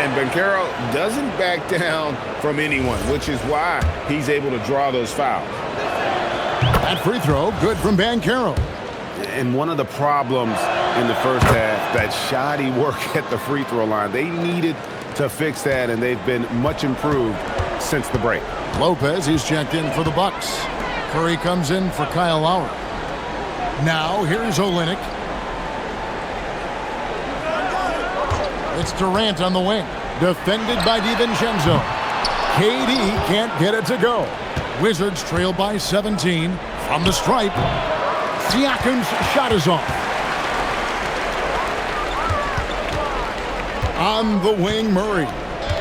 And Banchero doesn't back down from anyone, which is why he's able to draw those fouls. That free throw, good from Banchero. And one of the problems in the first half, that shoddy work at the free throw line. They needed to fix that, and they've been much improved since the break. Lopez, he's checked in for the Bucks. Curry comes in for Kyle Lowry. Now, here's Olynyk. It's Durant on the wing. Defended by DiVincenzo. KD can't get it to go. Wizards trail by 17. From the stripe. Siakam's shot is off. On the wing, Murray.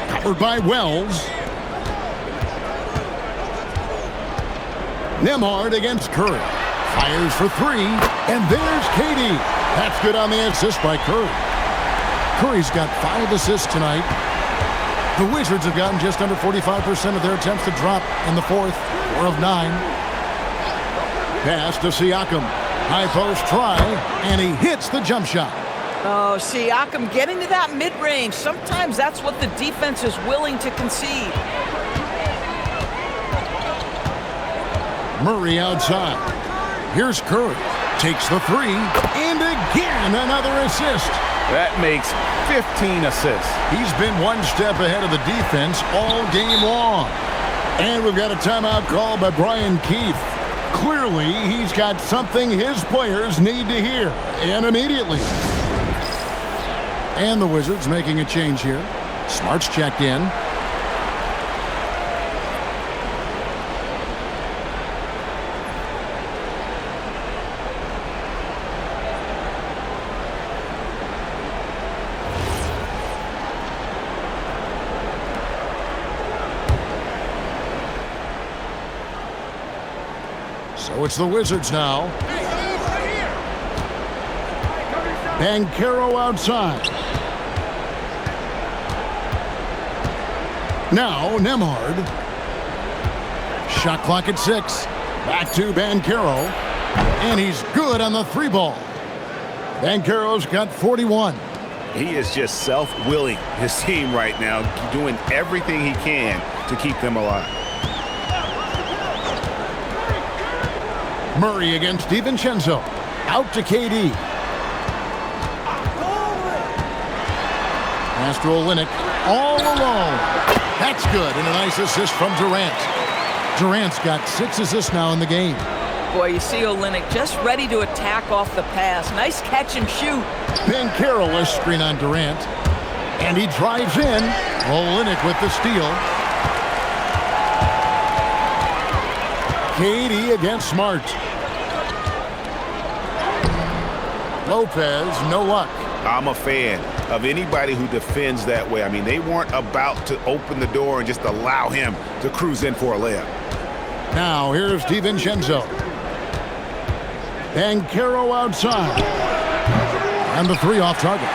Covered by Wells. Nembhard against Curry. Fires for 3, and there's KD. That's good on the assist by Curry. Curry's got 5 assists tonight. The Wizards have gotten just under 45% of their attempts to drop in the 4th, 4 of 9. Pass to Siakam. High post try, and he hits the jump shot. Oh, Siakam getting to that mid-range. Sometimes that's what the defense is willing to concede. Murray outside. Here's Curry. Takes the 3. And again, another assist. That makes 15 assists. He's been one step ahead of the defense all game long. And we've got a timeout called by Brian Keefe. Clearly, he's got something his players need to hear. And immediately. And the Wizards making a change here. Smart's checked in. So it's the Wizards now. Banchero outside. Now Nembhard. Shot clock at 6. Back to Banchero. And he's good on the 3 ball. Banchero's got 41. He is just self-willing his team right now, doing everything he can to keep them alive. Murray against DiVincenzo. Out to KD. Pass to Olynyk. All alone. That's good. And a nice assist from Durant. Durant's got 6 assists now in the game. Boy, you see Olynyk just ready to attack off the pass. Nice catch and shoot. Banchero a screen on Durant. And he drives in. Olynyk with the steal. KD against Smart. Lopez, no luck. I'm a fan of anybody who defends that way. I mean, they weren't about to open the door and just allow him to cruise in for a layup. Now, here's DiVincenzo. Banchero outside. And the 3 off target.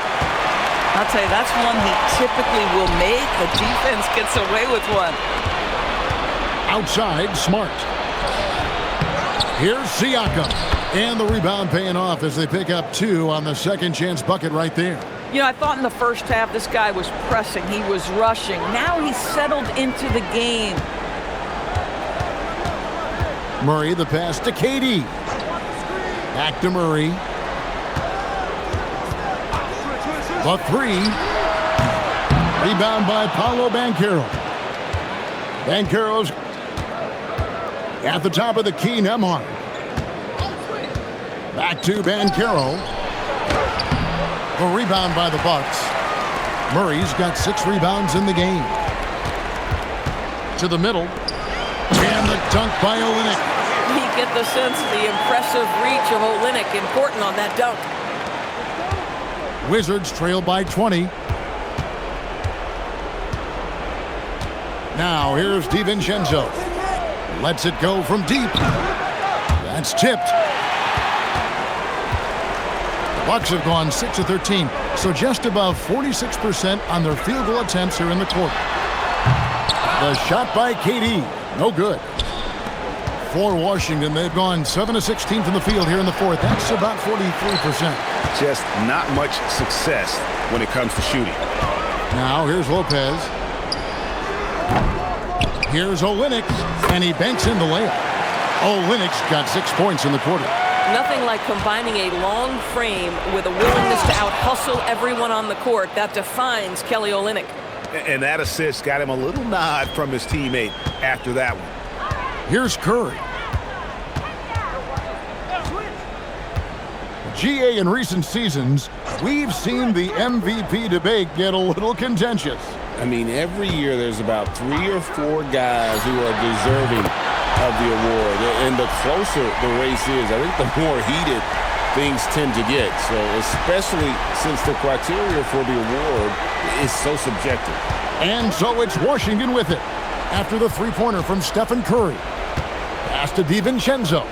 I'll tell you, that's one he typically will make. The defense gets away with one. Outside, Smart. Here's Siakam. And the rebound paying off as they pick up 2 on the second chance bucket right there. You know, I thought in the first half this guy was pressing. He was rushing. Now he's settled into the game. Murray, the pass to KD. Back to Murray. The 3. Rebound by Paolo Banchero. Banchero's at the top of the key, Nembhard. Back to Banchero. The rebound by the Bucks. Murray's got 6 rebounds in the game. To the middle. And the dunk by Olynyk. You get the sense of the impressive reach of Olynyk. Important on that dunk. Wizards trail by 20. Now here's DiVincenzo. Lets it go from deep. That's tipped. The Bucks have gone 6 of 13, so just above 46% on their field goal attempts here in the quarter. The shot by KD, no good. For Washington, they've gone 7 of 16 from the field here in the fourth. That's about 43%. Just not much success when it comes to shooting. Now here's Lopez. Here's Olynyk, and he banks in the layup. Olynyk's got 6 points in the quarter. Nothing like combining a long frame with a willingness to out-hustle everyone on the court. That defines Kelly Olynyk. And that assist got him a little nod from his teammate after that one. Here's Curry. GA, in recent seasons, we've seen the MVP debate get a little contentious. I mean, every year there's about 3 or 4 guys who are deserving of the award. And the closer the race is, I think the more heated things tend to get. So especially since the criteria for the award is so subjective. And so it's Washington with it. After the 3-pointer from Stephen Curry. Pass to DiVincenzo.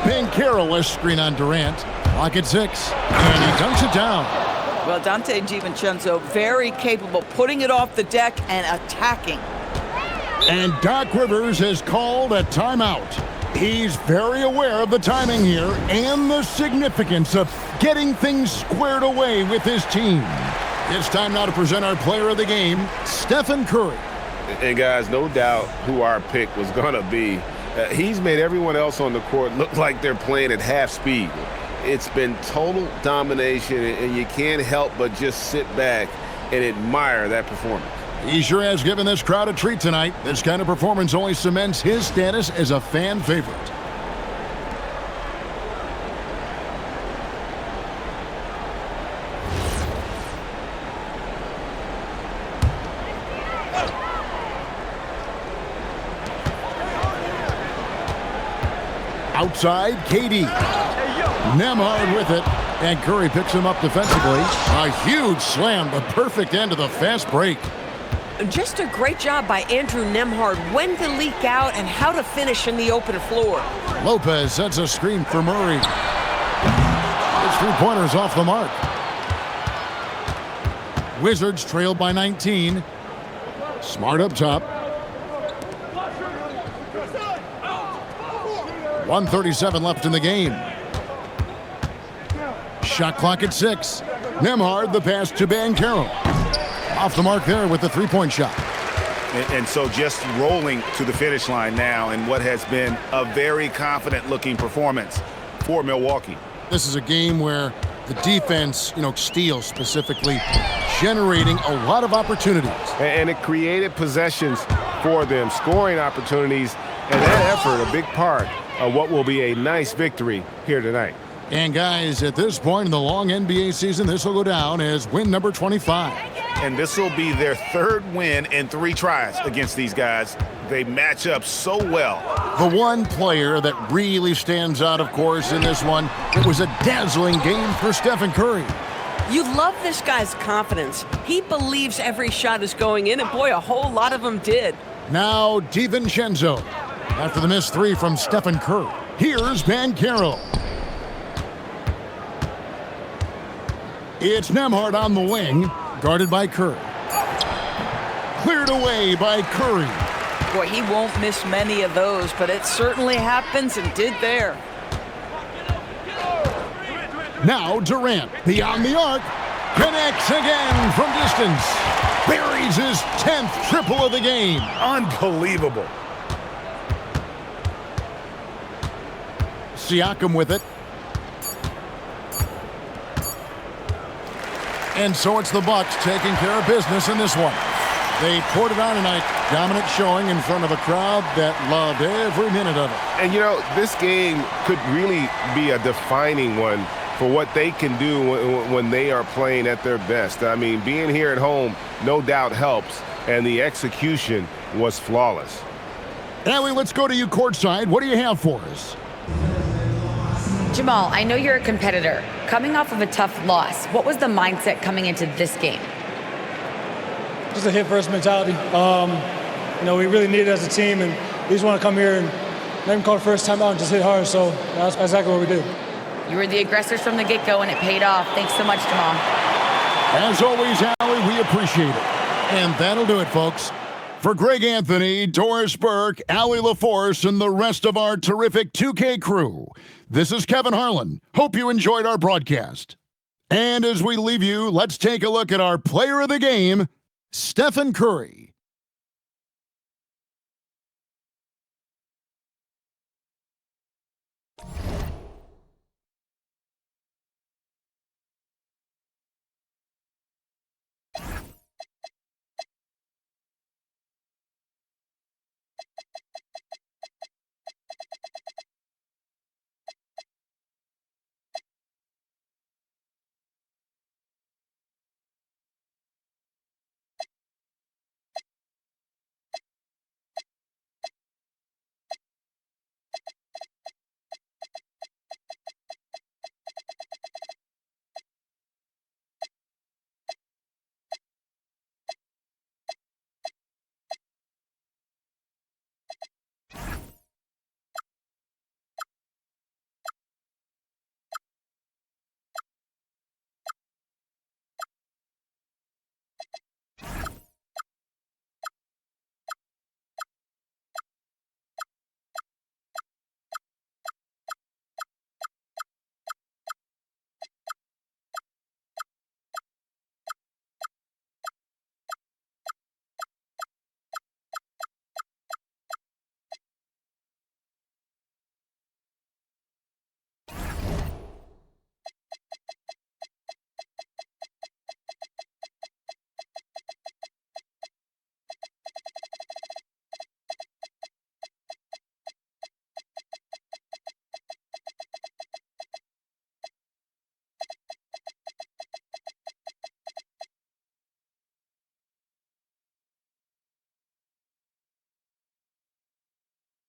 Banchero screen on Durant. Clock at 6. And he dunks it down. Well, Dante DiVincenzo, very capable, putting it off the deck and attacking. And Doc Rivers has called a timeout. He's very aware of the timing here and the significance of getting things squared away with his team. It's time now to present our player of the game, Stephen Curry. And guys, no doubt who our pick was going to be. He's made everyone else on the court look like they're playing at half speed. It's been total domination, and you can't help but just sit back and admire that performance. He sure has given this crowd a treat tonight. This kind of performance only cements his status as a fan favorite. Outside, KD. Nembhard with it, and Curry picks him up defensively. A huge slam, the perfect end of the fast break. Just a great job by Andrew Nembhard when to leak out and how to finish in the open floor. Lopez sets a screen for Murray. His 3-pointer's off the mark. Wizards trail by 19. Smart up top. 1:37 left in the game. Shot clock at 6. Nembhard, the pass to Banchero. Off the mark there with the 3-point shot. And so just rolling to the finish line now in what has been a very confident-looking performance for Milwaukee. This is a game where the defense, steals specifically, generating a lot of opportunities. And it created possessions for them. Scoring opportunities and that effort, a big part of what will be a nice victory here tonight. And guys, at this point in the long NBA season, this will go down as win number 25. And this will be their third win in 3 tries against these guys. They match up so well. The one player that really stands out, of course, in this one, it was a dazzling game for Stephen Curry. You love this guy's confidence. He believes every shot is going in, and boy, a whole lot of them did. Now, DiVincenzo. After the missed 3 from Stephen Curry, here's Banchero. It's Nembhard on the wing, guarded by Curry. Cleared away by Curry. Boy, he won't miss many of those, but it certainly happens and did there. Now Durant, beyond the arc, connects again from distance. Buries his 10th triple of the game. Unbelievable. Siakam with it. And so it's the Bucks taking care of business in this one. They poured it on tonight. Dominant showing in front of a crowd that loved every minute of it. And, you know, this game could really be a defining one for what they can do when they are playing at their best. I mean, being here at home no doubt helps, and the execution was flawless. Allie, let's go to you courtside. What do you have for us? Jamal, I know you're a competitor. Coming off of a tough loss, what was the mindset coming into this game? Just a hit-first mentality. We really need it as a team, and we just want to come here and not even call the first time out and just hit hard. So that's exactly what we did. You were the aggressors from the get-go, and it paid off. Thanks so much, Jamal. As always, Allie, we appreciate it. And that'll do it, folks. For Greg Anthony, Doris Burke, Allie LaForce, and the rest of our terrific 2K crew, this is Kevin Harlan. Hope you enjoyed our broadcast. And as we leave you, let's take a look at our player of the game, Stephen Curry.